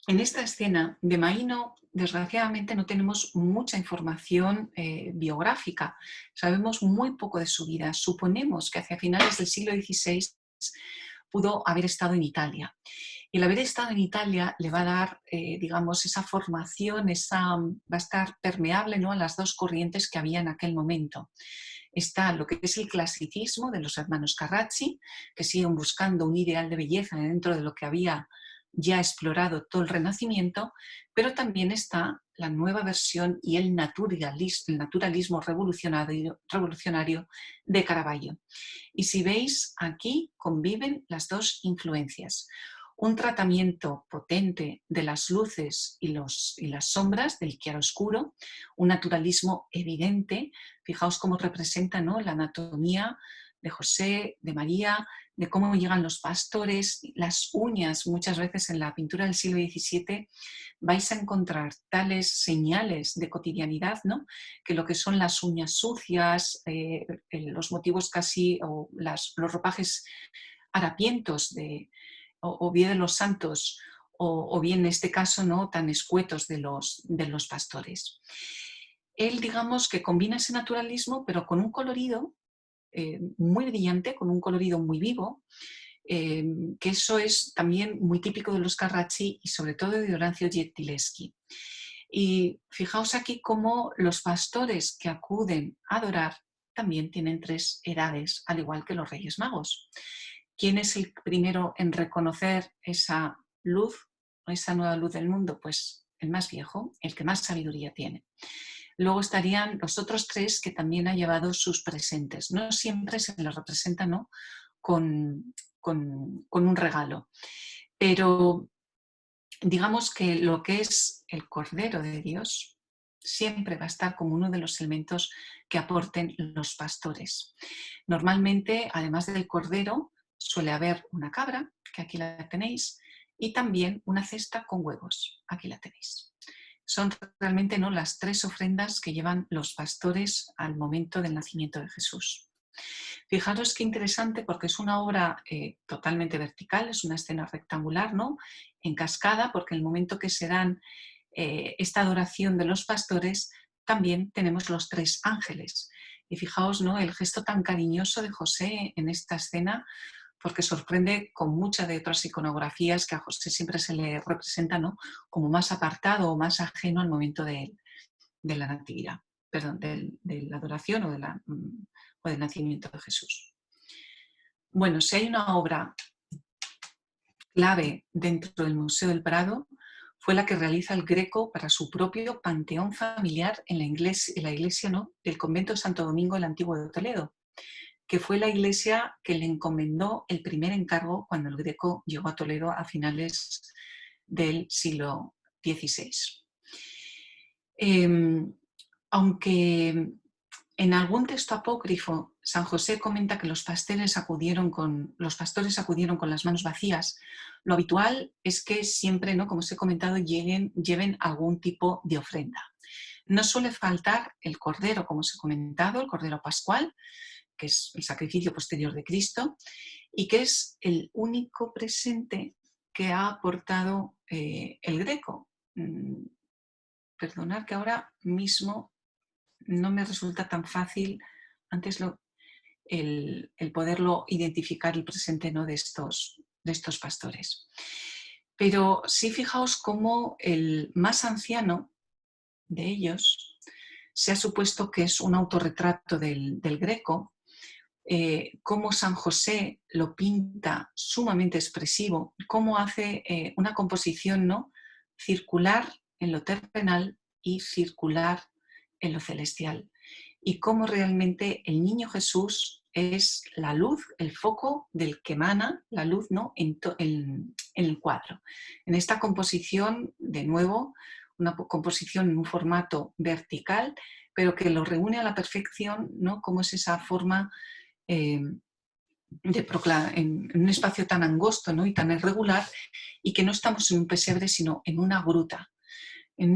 A: esta escena de Maíno, desgraciadamente no tenemos mucha información biográfica. Sabemos muy poco de su vida. Suponemos que hacia finales del siglo XVI pudo haber estado en Italia. Y el haber estado en Italia le va a dar, digamos, esa formación, va a estar permeable, ¿no?, a las dos corrientes que había en aquel momento. Está lo que es el clasicismo de los hermanos Carracci, que siguen buscando un ideal de belleza dentro de lo que había ya explorado todo el Renacimiento, pero también está la nueva versión y el naturalismo revolucionario de Caravaggio. Y si veis, aquí conviven las dos influencias. Un tratamiento potente de las luces y las sombras, del chiaroscuro, un naturalismo evidente. Fijaos cómo representa, ¿no?, la anatomía de José, de María, de cómo llegan los pastores, las uñas. Muchas veces en la pintura del siglo XVII vais a encontrar tales señales de cotidianidad, ¿no?, que lo que son las uñas sucias, los motivos casi, o los ropajes harapientos o bien de los santos, o bien en este caso, ¿no?, tan escuetos de los pastores. Él, digamos, que combina ese naturalismo, pero con un colorido muy brillante, con un colorido muy vivo, que eso es también muy típico de los Carracci y sobre todo de Orazio Gentileschi. Y fijaos aquí cómo los pastores que acuden a adorar también tienen tres edades, al igual que los Reyes Magos. ¿Quién es el primero en reconocer esa luz, esa nueva luz del mundo? Pues el más viejo, el que más sabiduría tiene. Luego estarían los otros tres que también han llevado sus presentes. No siempre se les representa, ¿no?, con un regalo. Pero digamos que lo que es el Cordero de Dios siempre va a estar como uno de los elementos que aporten los pastores. Normalmente, además del Cordero, suele haber una cabra, que aquí la tenéis, y también una cesta con huevos, aquí la tenéis. Son realmente, ¿no?, las tres ofrendas que llevan los pastores al momento del nacimiento de Jesús. Fijaros qué interesante, porque es una obra totalmente vertical, es una escena rectangular, ¿no?, en cascada, porque en el momento que se dan esta adoración de los pastores, también tenemos los tres ángeles. Y fijaos, ¿no?, el gesto tan cariñoso de José en esta escena, porque sorprende con muchas de otras iconografías que a José siempre se le representa, ¿no?, como más apartado o más ajeno al momento de la natividad, perdón, de la adoración o del nacimiento de Jesús. Bueno, si hay una obra clave dentro del Museo del Prado, fue la que realiza el Greco para su propio panteón familiar en la iglesia, ¿no?, del convento de Santo Domingo el Antiguo de Toledo, que fue la iglesia que le encomendó el primer encargo cuando el Greco llegó a Toledo a finales del siglo XVI. Aunque en algún texto apócrifo San José comenta que los pastores acudieron con las manos vacías, lo habitual es que siempre, ¿no?, como os he comentado, lleven algún tipo de ofrenda. No suele faltar el cordero, como os he comentado, el cordero pascual, que es el sacrificio posterior de Cristo, y que es el único presente que ha aportado el Greco. Perdonad que ahora mismo no me resulta tan fácil antes el poderlo identificar, el presente, ¿no?, de estos pastores. Pero sí, fijaos cómo el más anciano de ellos se ha supuesto que es un autorretrato del Greco, cómo San José lo pinta sumamente expresivo, cómo hace una composición, ¿no?, circular en lo terrenal y circular en lo celestial. Y cómo realmente el niño Jesús es la luz, el foco del que emana la luz, ¿no?, en el cuadro. En esta composición, de nuevo, una composición en un formato vertical, pero que lo reúne a la perfección, ¿no?, como es esa forma en un espacio tan angosto, ¿no?, y tan irregular, y que no estamos en un pesebre, sino en una gruta en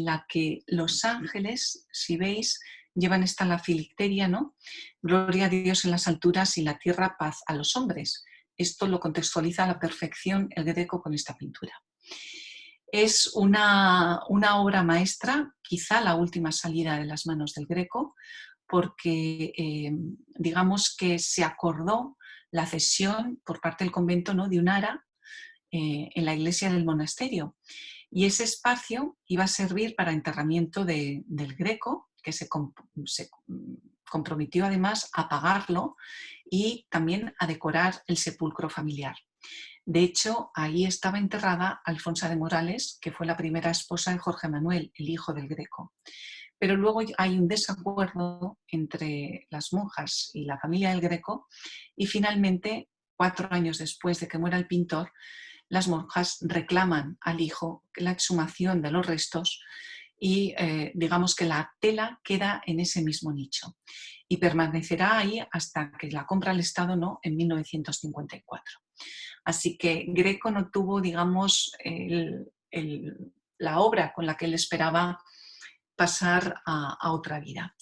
A: la que los ángeles, si veis, llevan la filacteria, ¿no? Gloria a Dios en las alturas y la tierra, paz a los hombres. Esto lo contextualiza a la perfección el Greco con esta pintura. Es una obra maestra, quizá la última salida de las manos del Greco, porque digamos que se acordó la cesión por parte del convento, ¿no?, de un ara en la iglesia del monasterio. Y ese espacio iba a servir para enterramiento del Greco, que se comprometió además a pagarlo y también a decorar el sepulcro familiar. De hecho, ahí estaba enterrada Alfonsa de Morales, que fue la primera esposa de Jorge Manuel, el hijo del Greco. Pero luego hay un desacuerdo entre las monjas y la familia del Greco y finalmente, 4 años después de que muera el pintor, las monjas reclaman al hijo la exhumación de los restos y digamos que la tela queda en ese mismo nicho y permanecerá ahí hasta que la compra el Estado, ¿no?, en 1954. Así que Greco no tuvo, digamos, la obra con la que él esperaba pasar a otra vida.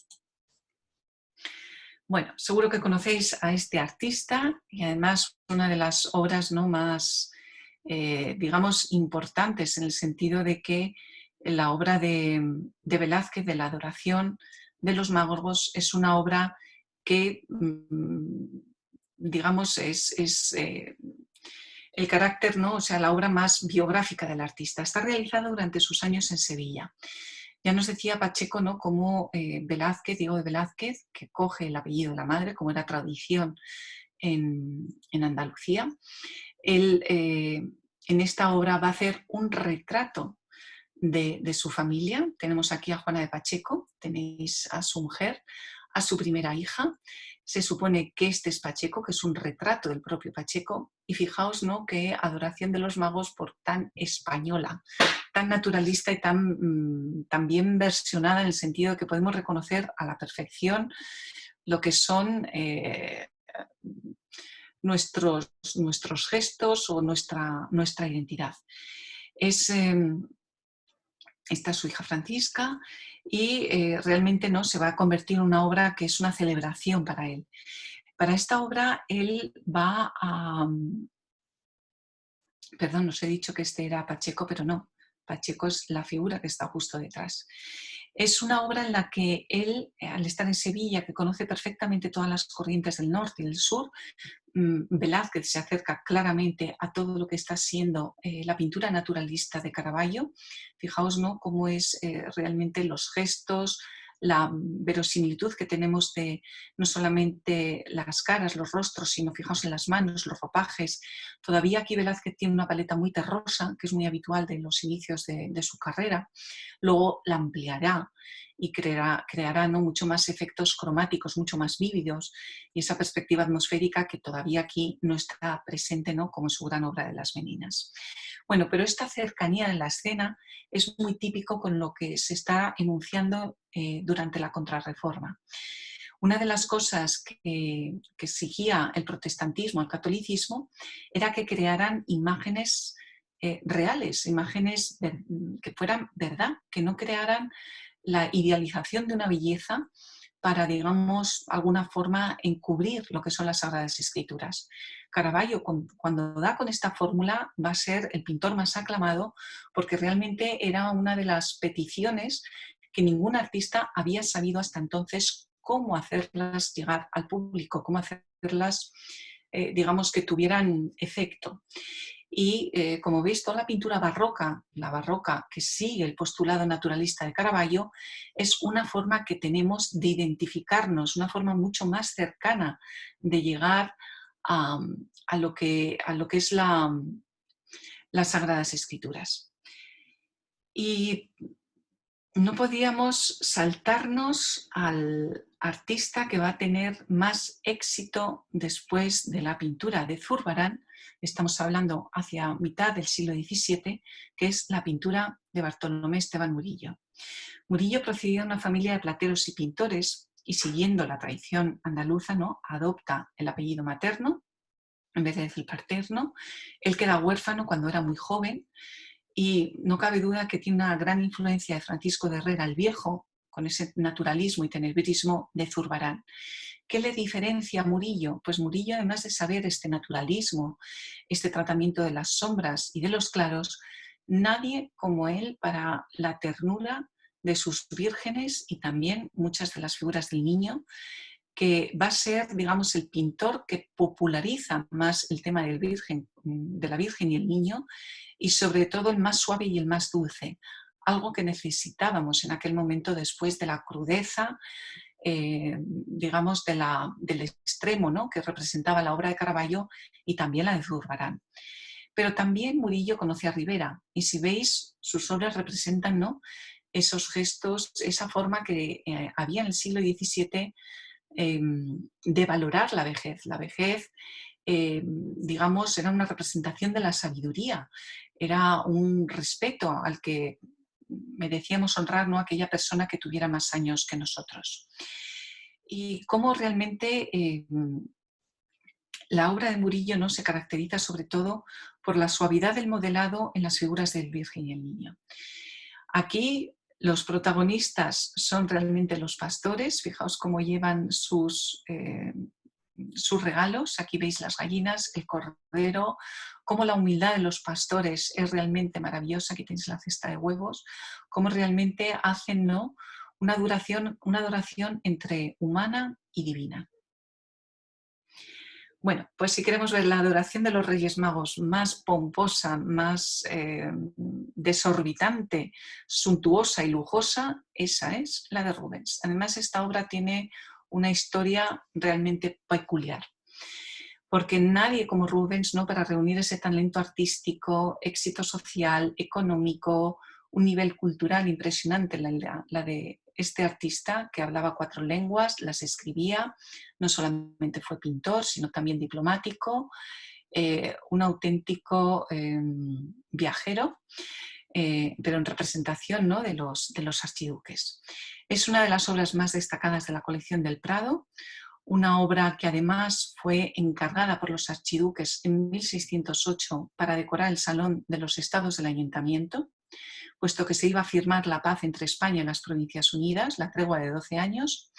A: Bueno, seguro que conocéis a este artista y además una de las obras, ¿no?, más, digamos, importantes en el sentido de que la obra de Velázquez, de la adoración de los magos, es una obra que, digamos, es el carácter, ¿no?, o sea, la obra más biográfica del artista. Está realizada durante sus años en Sevilla. Ya nos decía Pacheco, ¿no?, cómo Velázquez, Diego de Velázquez, que coge el apellido de la madre, como era tradición en Andalucía, él en esta obra va a hacer un retrato de su familia. Tenemos aquí a Juana de Pacheco, tenéis a su mujer, a su primera hija. Se supone que este es Pacheco, que es un retrato del propio Pacheco, y fijaos, ¿no?, qué adoración de los magos por tan española, tan naturalista y tan bien versionada en el sentido de que podemos reconocer a la perfección lo que son nuestros gestos o nuestra identidad. Esta es su hija Francisca y realmente, ¿no?, se va a convertir en una obra que es una celebración para él. Para esta obra él va a... Perdón, os he dicho que este era Pacheco, pero no. Pacheco es la figura que está justo detrás. Es una obra en la que él, al estar en Sevilla, que conoce perfectamente todas las corrientes del norte y del sur, Velázquez se acerca claramente a todo lo que está siendo la pintura naturalista de Caravaggio. Fijaos, ¿no?, cómo es realmente los gestos, la verosimilitud que tenemos de no solamente las caras, los rostros, sino fijaos en las manos, los ropajes. Todavía aquí Velázquez tiene una paleta muy terrosa, que es muy habitual de los inicios de su carrera. Luego la ampliará y creará, ¿no?, mucho más efectos cromáticos, mucho más vívidos, y esa perspectiva atmosférica que todavía aquí no está presente, ¿no?, como en su gran obra de las Meninas. Bueno, pero esta cercanía en la escena es muy típico con lo que se está enunciando durante la Contrarreforma. Una de las cosas que exigía el protestantismo, el catolicismo, era que crearan imágenes reales, imágenes que fueran verdad, que no crearan la idealización de una belleza para, digamos, alguna forma encubrir lo que son las Sagradas Escrituras. Caravaggio, cuando da con esta fórmula, va a ser el pintor más aclamado porque realmente era una de las peticiones que ningún artista había sabido hasta entonces cómo hacerlas llegar al público, cómo hacerlas, digamos, que tuvieran efecto. Y como veis, toda la pintura barroca, la barroca que sigue el postulado naturalista de Caravaggio, es una forma que tenemos de identificarnos, una forma mucho más cercana de llegar a lo que es las Sagradas Escrituras. Y no podíamos saltarnos al artista que va a tener más éxito después de la pintura de Zurbarán. Estamos hablando hacia mitad del siglo XVII, que es la pintura de Bartolomé Esteban Murillo. Murillo procedía de una familia de plateros y pintores y, siguiendo la tradición andaluza, ¿no?, adopta el apellido materno en vez del paterno. Él queda huérfano cuando era muy joven y no cabe duda que tiene una gran influencia de Francisco de Herrera el Viejo, con ese naturalismo y tenebrismo de Zurbarán. ¿Qué le diferencia a Murillo? Pues Murillo, además de saber este naturalismo, este tratamiento de las sombras y de los claros, nadie como él para la ternura de sus vírgenes y también muchas de las figuras del niño, que va a ser, digamos, el pintor que populariza más el tema de la Virgen y el niño, y sobre todo el más suave y el más dulce, algo que necesitábamos en aquel momento después de la crudeza, digamos, del extremo, ¿no?, que representaba la obra de Caravaggio y también la de Zurbarán. Pero también Murillo conocía a Ribera, y si veis, sus obras representan, ¿no?, esos gestos, esa forma que había en el siglo XVII de valorar la vejez. La vejez, digamos, era una representación de la sabiduría, era un respeto al que merecíamos honrar, ¿no?, a aquella persona que tuviera más años que nosotros. Y cómo realmente la obra de Murillo, ¿no?, se caracteriza sobre todo por la suavidad del modelado en las figuras del Virgen y el Niño. Aquí los protagonistas son realmente los pastores. Fijaos cómo llevan sus regalos. Aquí veis las gallinas, el cordero, cómo la humildad de los pastores es realmente maravillosa. Aquí tenéis la cesta de huevos, cómo realmente hacen, ¿no?, una adoración entre humana y divina. Bueno, pues si queremos ver la adoración de los Reyes Magos más pomposa, más desorbitante, suntuosa y lujosa, esa es la de Rubens. Además, esta obra tiene una historia realmente peculiar, porque nadie como Rubens, ¿no?, para reunir ese talento artístico, éxito social, económico, un nivel cultural impresionante, la de este artista que hablaba 4 lenguas, las escribía, no solamente fue pintor, sino también diplomático, un auténtico viajero, pero en representación, ¿no?, de los archiduques. Es una de las obras más destacadas de la colección del Prado, una obra que además fue encargada por los archiduques en 1608 para decorar el Salón de los Estados del Ayuntamiento, puesto que se iba a firmar la paz entre España y las Provincias Unidas, la tregua de 12 años,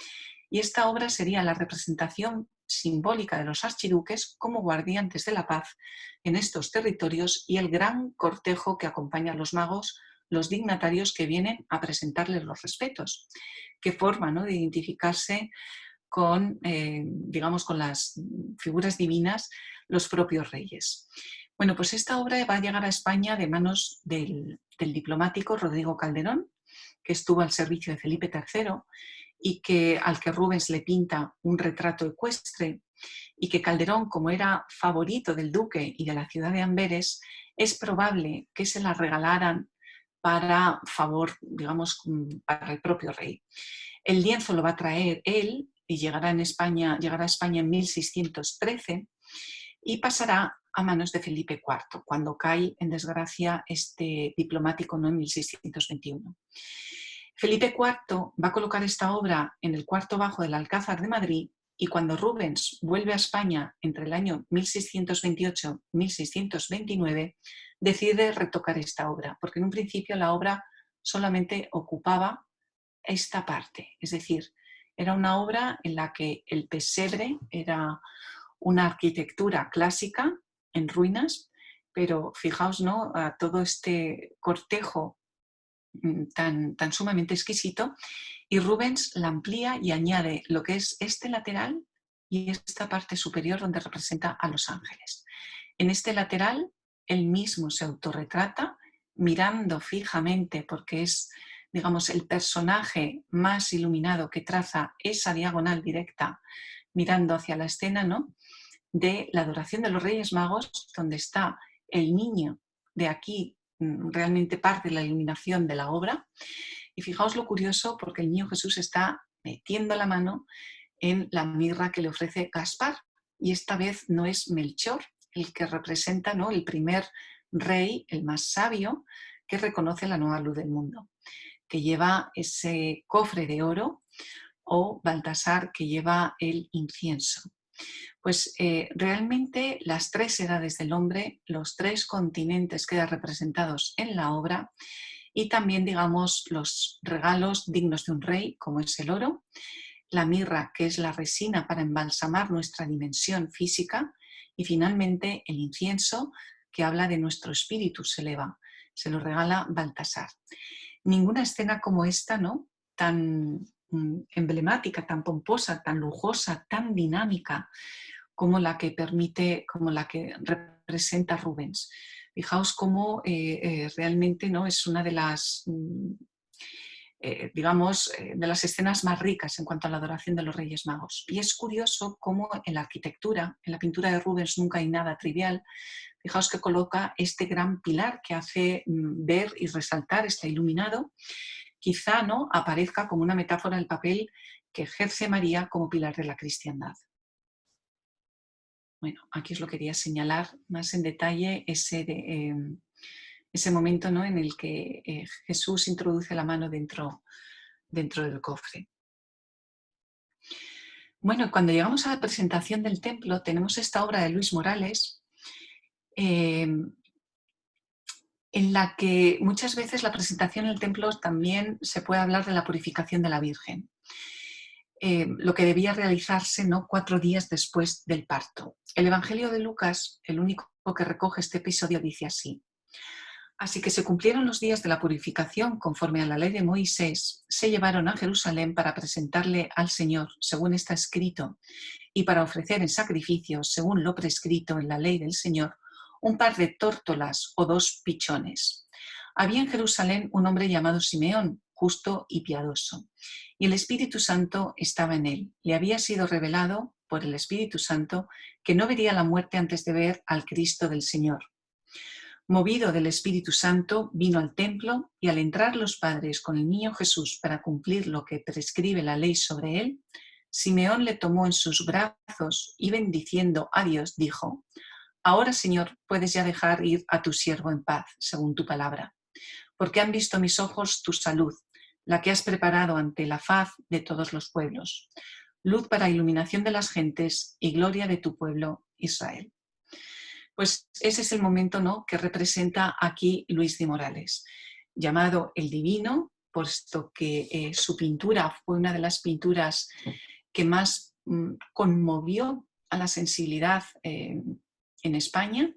A: y esta obra sería la representación simbólica de los archiduques como guardianes de la paz en estos territorios y el gran cortejo que acompaña a los magos, los dignatarios que vienen a presentarles los respetos, que forma, ¿no?, de identificarse con, digamos, con las figuras divinas, los propios reyes. Bueno, pues esta obra va a llegar a España de manos del diplomático Rodrigo Calderón, que estuvo al servicio de Felipe III y al que Rubens le pinta un retrato ecuestre, y que Calderón, como era favorito del duque y de la ciudad de Amberes, es probable que se la regalaran para favor, digamos, para el propio rey. El lienzo lo va a traer él y llegará a España en 1613 y pasará a manos de Felipe IV, cuando cae en desgracia este diplomático, ¿no?, en 1621. Felipe IV va a colocar esta obra en el cuarto bajo del Alcázar de Madrid, y cuando Rubens vuelve a España entre el año 1628 y 1629, decide retocar esta obra, porque en un principio la obra solamente ocupaba esta parte, es decir, era una obra en la que el pesebre era una arquitectura clásica en ruinas, pero fijaos, ¿no?, a todo este cortejo tan sumamente exquisito, y Rubens la amplía y añade lo que es este lateral y esta parte superior donde representa a los ángeles. En este lateral él mismo se autorretrata mirando fijamente, porque es, digamos, el personaje más iluminado que traza esa diagonal directa mirando hacia la escena, ¿no?, de la adoración de los Reyes Magos, donde está el niño. De aquí realmente parte la iluminación de la obra. Y fijaos lo curioso, porque el niño Jesús está metiendo la mano en la mirra que le ofrece Gaspar, y esta vez no es Melchor el que representa, ¿no?, el primer rey, el más sabio, que reconoce la nueva luz del mundo, que lleva ese cofre de oro, o Baltasar, que lleva el incienso. Pues realmente las tres edades del hombre, los tres continentes quedan representados en la obra, y también, digamos, los regalos dignos de un rey, como es el oro, la mirra, que es la resina para embalsamar nuestra dimensión física, y finalmente el incienso, que habla de nuestro espíritu se eleva. Se lo regala Baltasar. Ninguna escena como esta, ¿no?, tan emblemática, tan pomposa, tan lujosa, tan dinámica como la que representa Rubens. Fijaos cómo realmente, ¿no?, es una de las de las escenas más ricas en cuanto a la adoración de los Reyes Magos. Y es curioso cómo en la arquitectura, en la pintura de Rubens nunca hay nada trivial. Fijaos que coloca este gran pilar que hace ver y resaltar, está iluminado. Quizá, ¿no?, aparezca como una metáfora del papel que ejerce María como pilar de la cristiandad. Bueno, aquí os lo quería señalar más en detalle, ese momento, ¿no?, en el que Jesús introduce la mano dentro del cofre. Bueno, cuando llegamos a la presentación del templo, tenemos esta obra de Luis Morales, en la que muchas veces la presentación del templo también se puede hablar de la purificación de la Virgen. Lo que debía realizarse, ¿no?, 4 días después del parto. El Evangelio de Lucas, el único que recoge este episodio, dice así: así que se cumplieron los días de la purificación conforme a la ley de Moisés, se llevaron a Jerusalén para presentarle al Señor, según está escrito, y para ofrecer en sacrificio, según lo prescrito en la ley del Señor, un par de tórtolas o 2 pichones. Había en Jerusalén un hombre llamado Simeón, justo y piadoso, y el Espíritu Santo estaba en él. Le había sido revelado por el Espíritu Santo que no vería la muerte antes de ver al Cristo del Señor. Movido del Espíritu Santo, vino al templo, y al entrar los padres con el niño Jesús para cumplir lo que prescribe la ley sobre él, Simeón le tomó en sus brazos y, bendiciendo a Dios, dijo: ahora, Señor, puedes ya dejar ir a tu siervo en paz, según tu palabra, porque han visto mis ojos tu salud, la que has preparado ante la faz de todos los pueblos, luz para iluminación de las gentes y gloria de tu pueblo Israel. Pues ese es el momento, ¿no?, que representa aquí Luis de Morales, llamado el Divino, puesto que su pintura fue una de las pinturas que más conmovió a la sensibilidad en España,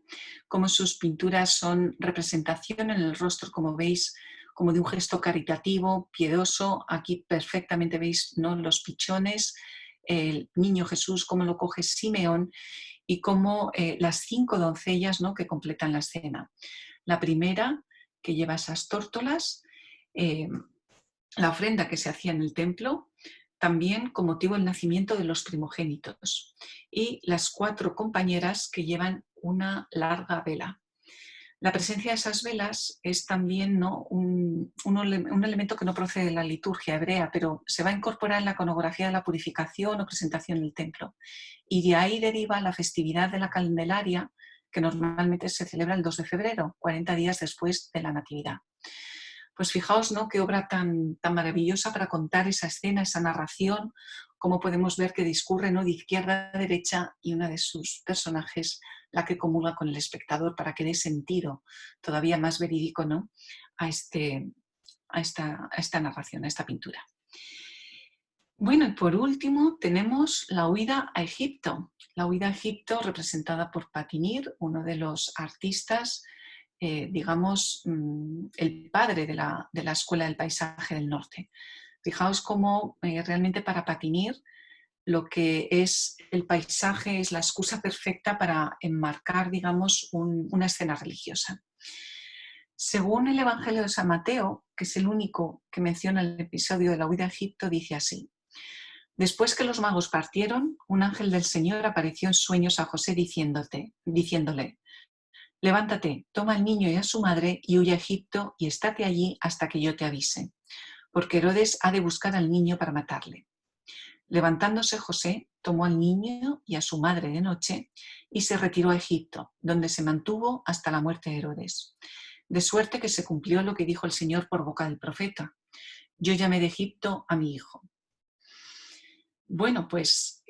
A: como sus pinturas son representación en el rostro, como veis, como de un gesto caritativo, piedoso. Aquí perfectamente veis, ¿no?, los pichones, el niño Jesús, cómo lo coge Simeón, y cómo las 5 doncellas, ¿no?, que completan la escena. La primera, que lleva esas tórtolas, la ofrenda que se hacía en el templo, también con motivo del nacimiento de los primogénitos, y las 4 compañeras que llevan una larga vela. La presencia de esas velas es también, ¿no?, un elemento que no procede de la liturgia hebrea, pero se va a incorporar en la iconografía de la purificación o presentación del templo. Y de ahí deriva la festividad de la Candelaria, que normalmente se celebra el 2 de febrero, 40 días después de la Natividad. Pues fijaos, ¿no?, qué obra tan maravillosa para contar esa escena, esa narración, cómo podemos ver que discurre, ¿no?, de izquierda a derecha, y una de sus personajes la que comulga con el espectador para que dé sentido todavía más verídico, ¿no?, a esta narración, a esta pintura. Bueno, y por último tenemos la huida a Egipto. La huida a Egipto representada por Patinir, uno de los artistas, digamos, el padre de la Escuela del Paisaje del Norte. Fijaos cómo realmente para Patinir lo que es el paisaje es la excusa perfecta para enmarcar, digamos, una escena religiosa. Según el Evangelio de San Mateo, que es el único que menciona el episodio de la huida a Egipto, dice así: Después que los magos partieron, un ángel del Señor apareció en sueños a José diciéndole: Levántate, toma al niño y a su madre y huye a Egipto y estate allí hasta que yo te avise, porque Herodes ha de buscar al niño para matarle. Levantándose José, tomó al niño y a su madre de noche y se retiró a Egipto, donde se mantuvo hasta la muerte de Herodes. De suerte que se cumplió lo que dijo el Señor por boca del profeta: Yo llamé de Egipto a mi hijo. Bueno, pues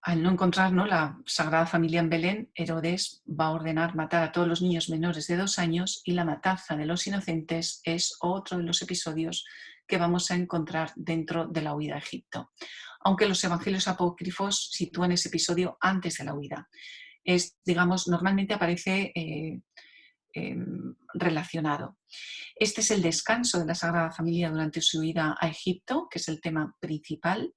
A: al no encontrar, ¿no?, la Sagrada Familia en Belén, Herodes va a ordenar matar a todos los niños menores de 2 años y la matanza de los inocentes es otro de los episodios que vamos a encontrar dentro de la huida a Egipto. Aunque los evangelios apócrifos sitúan ese episodio antes de la huida. Digamos, normalmente aparece relacionado. Este es el descanso de la Sagrada Familia durante su huida a Egipto, que es el tema principal.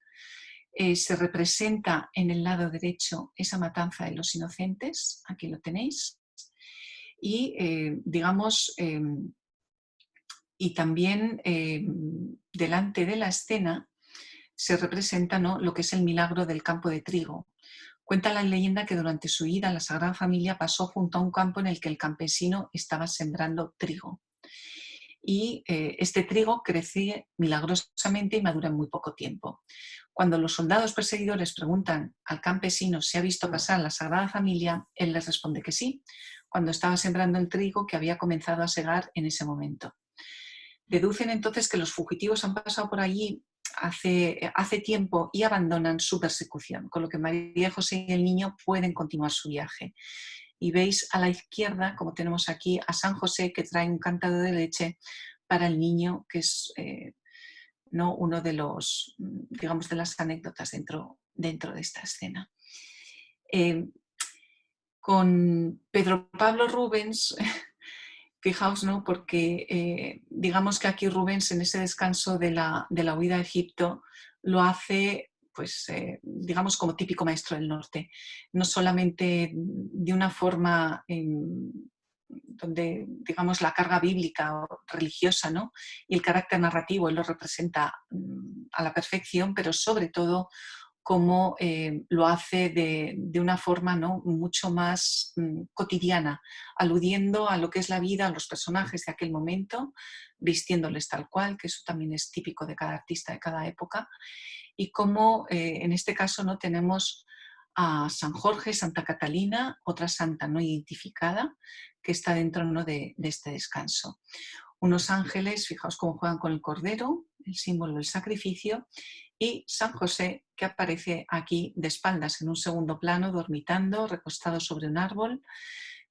A: Se representa en el lado derecho esa matanza de los inocentes, aquí lo tenéis, y digamos, y también delante de la escena se representa, ¿no?, lo que es el milagro del campo de trigo. Cuenta la leyenda que durante su ida la Sagrada Familia pasó junto a un campo en el que el campesino estaba sembrando trigo. Y este trigo crece milagrosamente y madura en muy poco tiempo. Cuando los soldados perseguidores preguntan al campesino si ha visto pasar la Sagrada Familia, él les responde que sí, cuando estaba sembrando el trigo que había comenzado a segar en ese momento. Deducen entonces que los fugitivos han pasado por allí hace tiempo y abandonan su persecución, con lo que María, José y el niño pueden continuar su viaje. Y veis a la izquierda, como tenemos aquí, a San José, que trae un cántaro de leche para el niño, que es ¿no?, uno de los, digamos, de las anécdotas dentro de esta escena. Con Pedro Pablo Rubens, fijaos, ¿no?, porque digamos que aquí Rubens en ese descanso de la huida a Egipto lo hace, pues, digamos, como típico maestro del norte, no solamente de una forma donde, digamos, la carga bíblica o religiosa, ¿no?, y el carácter narrativo él lo representa a la perfección, pero sobre todo como lo hace de una forma, ¿no?, mucho más cotidiana, aludiendo a lo que es la vida, a los personajes de aquel momento, vistiéndoles tal cual, que eso también es típico de cada artista de cada época, y como en este caso no tenemos a San Jorge, Santa Catalina, otra santa no identificada, que está dentro, ¿no?, de este descanso. Unos ángeles, fijaos cómo juegan con el cordero, el símbolo del sacrificio, y San José, que aparece aquí de espaldas en un segundo plano, dormitando, recostado sobre un árbol,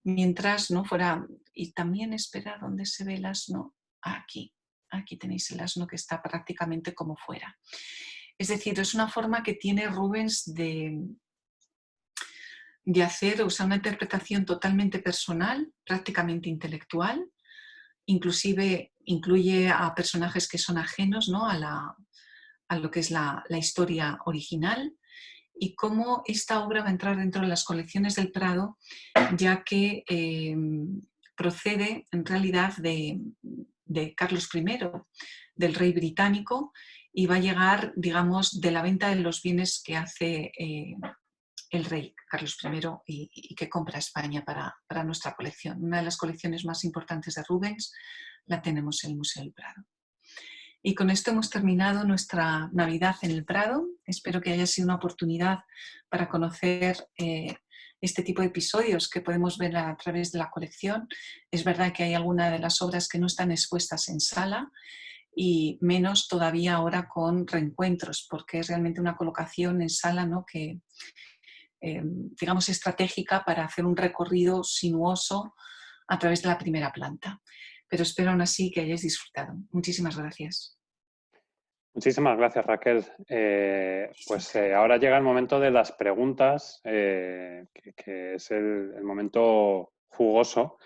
A: mientras no fuera, y también espera donde se ve el asno, aquí tenéis el asno que está prácticamente como fuera. Es decir, es una forma que tiene Rubens de hacer, usar una interpretación totalmente personal, prácticamente intelectual, inclusive incluye a personajes que son ajenos, ¿no?, a lo que es la historia original, y cómo esta obra va a entrar dentro de las colecciones del Prado, ya que procede en realidad de Carlos I, del rey británico, y va a llegar, digamos, de la venta de los bienes que hace el rey Carlos I y que compra España para nuestra colección. Una de las colecciones más importantes de Rubens la tenemos en el Museo del Prado. Y con esto hemos terminado nuestra Navidad en el Prado. Espero que haya sido una oportunidad para conocer este tipo de episodios que podemos ver a través de la colección. Es verdad que hay algunas de las obras que no están expuestas en sala, y menos todavía ahora con reencuentros, porque es realmente una colocación en sala, ¿no?, que digamos estratégica para hacer un recorrido sinuoso a través de la primera planta. Pero espero aún así que hayáis disfrutado. Muchísimas gracias.
B: Muchísimas gracias, Raquel. Pues ahora llega el momento de las preguntas, que es el momento jugoso.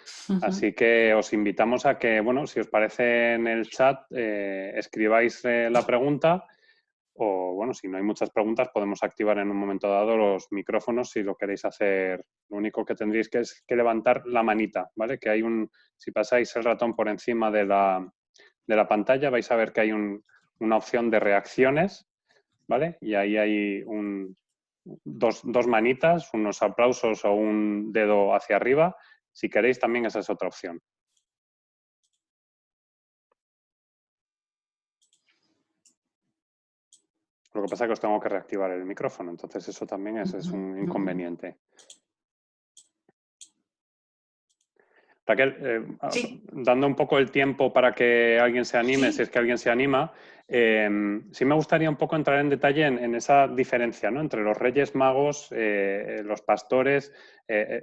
B: Así que os invitamos a que, bueno, si os parece en el chat, escribáis la pregunta, O, bueno, si no hay muchas preguntas, podemos activar en un momento dado los micrófonos si lo queréis hacer. Lo único que tendréis que es que levantar la manita, ¿vale? Que hay si pasáis el ratón por encima de la pantalla, vais a ver que hay una opción de reacciones, ¿vale? Y ahí hay dos manitas, unos aplausos o un dedo hacia arriba. Si queréis, también esa es otra opción. Lo que pasa es que os tengo que reactivar el micrófono, entonces eso también es un inconveniente. Raquel,
A: Sí.
B: dando un poco el tiempo para que alguien se anime,
A: Sí.
B: si es que alguien se anima, sí me gustaría un poco entrar en detalle en esa diferencia, ¿no? Entre los Reyes Magos, los pastores.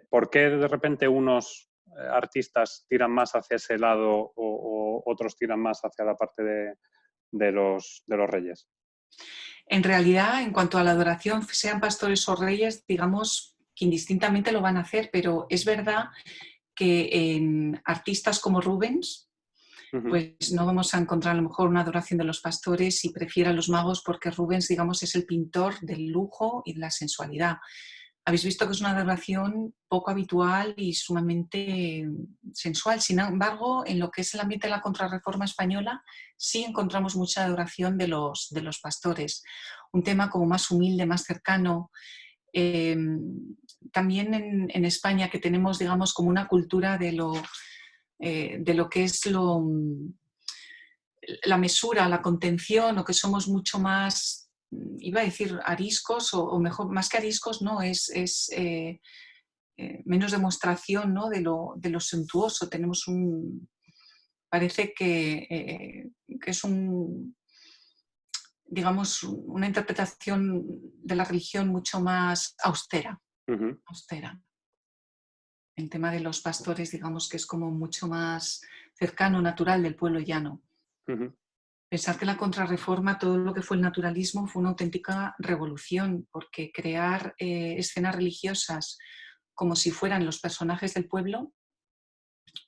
B: ¿Por qué de repente unos artistas tiran más hacia ese lado o otros tiran más hacia la parte de los Reyes?
A: En realidad, en cuanto a la adoración, sean pastores o reyes, digamos que indistintamente lo van a hacer, pero es verdad que en artistas como Rubens, pues no vamos a encontrar a lo mejor una adoración de los pastores y prefiere a los magos porque Rubens, digamos, es el pintor del lujo y de la sensualidad. Habéis visto que es una adoración poco habitual y sumamente sensual. Sin embargo, en lo que es el ambiente de la Contrarreforma española, sí encontramos mucha adoración de los pastores. Un tema como más humilde, más cercano. También en España, que tenemos, digamos, como una cultura de lo que es la mesura, la contención, o que somos mucho más, iba a decir ariscos, o mejor, más que ariscos, no, es menos demostración, ¿no? de lo suntuoso. Tenemos parece que es digamos, una interpretación de la religión mucho más austera. Austera. El tema de los pastores, digamos que es como mucho más cercano, natural del pueblo llano. Pensar que la Contrarreforma, todo lo que fue el naturalismo, fue una auténtica revolución, porque crear escenas religiosas como si fueran los personajes del pueblo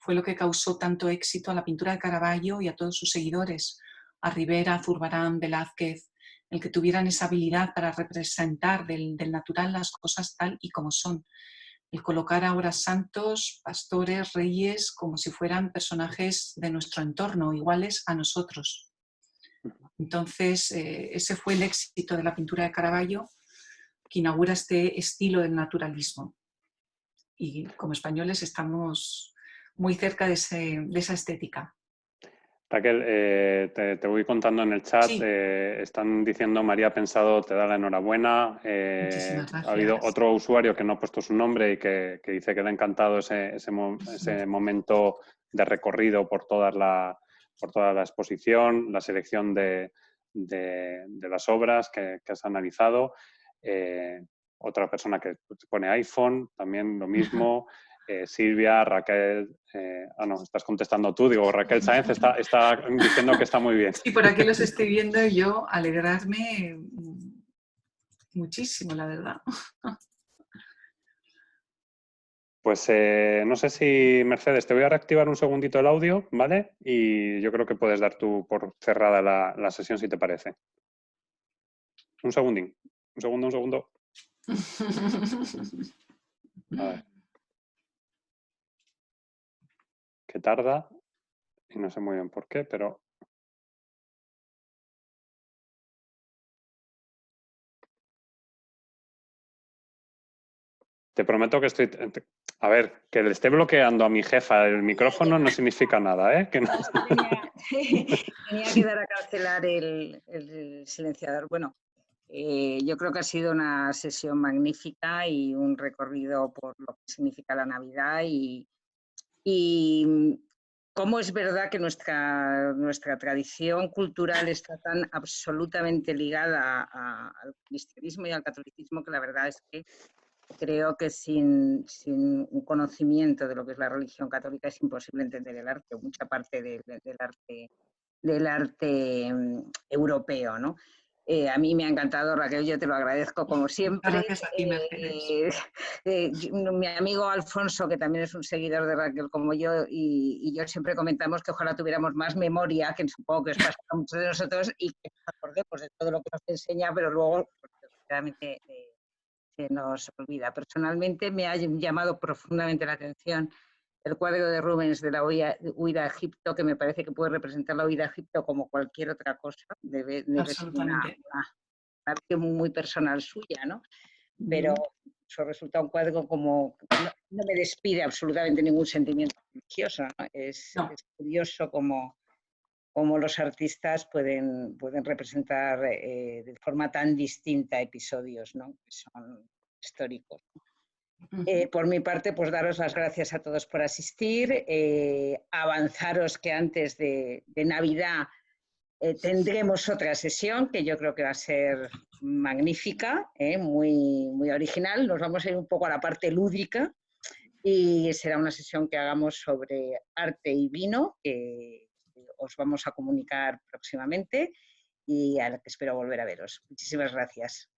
A: fue lo que causó tanto éxito a la pintura de Caravaggio y a todos sus seguidores, a Rivera, a Zurbarán, Velázquez, el que tuvieran esa habilidad para representar del natural las cosas tal y como son. El colocar ahora santos, pastores, reyes, como si fueran personajes de nuestro entorno, iguales a nosotros. Entonces, ese fue el éxito de la pintura de Caravaggio, que inaugura este estilo del naturalismo. Y como españoles estamos muy cerca de esa estética.
B: Raquel, te voy contando en el chat,
A: Sí.
B: están diciendo María Pensado te da la enhorabuena.
A: Muchísimas
B: Ha habido
A: gracias.
B: otro usuario que no ha puesto su nombre y que dice que le ha encantado ese momento de recorrido por toda la exposición, la selección de las obras que has analizado. Otra persona que pone iPhone, también lo mismo. Silvia, Raquel, no, estás contestando tú, digo, Raquel Sáenz está diciendo que está muy bien.
A: Sí, por aquí los estoy viendo y yo alegrarme muchísimo, la verdad.
B: Pues no sé si, Mercedes, te voy a reactivar un segundito el audio, ¿vale? Y yo creo que puedes dar tú por cerrada la sesión, si te parece. Un segundín, un segundo. A ver. Que tarda y no sé muy bien por qué, pero... Te prometo que estoy... A ver, que le esté bloqueando a mi jefa el micrófono no significa nada, ¿eh? Que no...
C: Tenía que dar a cancelar el silenciador. Bueno, yo creo que ha sido una sesión magnífica y un recorrido por lo que significa la Navidad y cómo es verdad que nuestra tradición cultural está tan absolutamente ligada al cristianismo y al catolicismo que la verdad es que creo que sin un conocimiento de lo que es la religión católica es imposible entender el arte, mucha parte del arte europeo, ¿no? A mí me ha encantado, Raquel, yo te lo agradezco como siempre.
A: Gracias a ti, Mercedes.
C: Mi amigo Alfonso, que también es un seguidor de Raquel como yo, y yo siempre comentamos que ojalá tuviéramos más memoria, que supongo que os pasa a muchos de nosotros, y que nos acordemos de todo lo que nos enseña, pero luego, pues, desgraciadamente, se nos olvida. Personalmente me ha llamado profundamente la atención el cuadro de Rubens de la huida a Egipto, que me parece que puede representar la huida a Egipto como cualquier otra cosa. Debe ser una parte muy personal suya, ¿no? Pero eso resulta un cuadro como... No me despide absolutamente ningún sentimiento religioso, ¿no? Es curioso como los artistas pueden representar de forma tan distinta episodios, ¿no? Que son históricos. Por mi parte, pues daros las gracias a todos por asistir, avanzaros que antes de Navidad tendremos otra sesión que yo creo que va a ser magnífica, muy, muy original. Nos vamos a ir un poco a la parte lúdica y será una sesión que hagamos sobre arte y vino, que os vamos a comunicar próximamente y a la que espero volver a veros. Muchísimas gracias.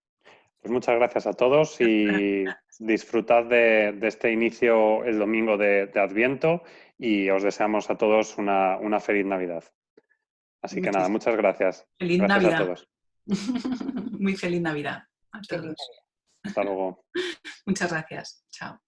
B: Pues muchas gracias a todos y disfrutad de este inicio el domingo de Adviento y os deseamos a todos una feliz Navidad. Así que nada, muchas gracias.
A: Feliz
B: gracias
A: Navidad.
B: A todos.
A: Muy feliz Navidad a todos.
B: Hasta luego.
A: Muchas gracias. Chao.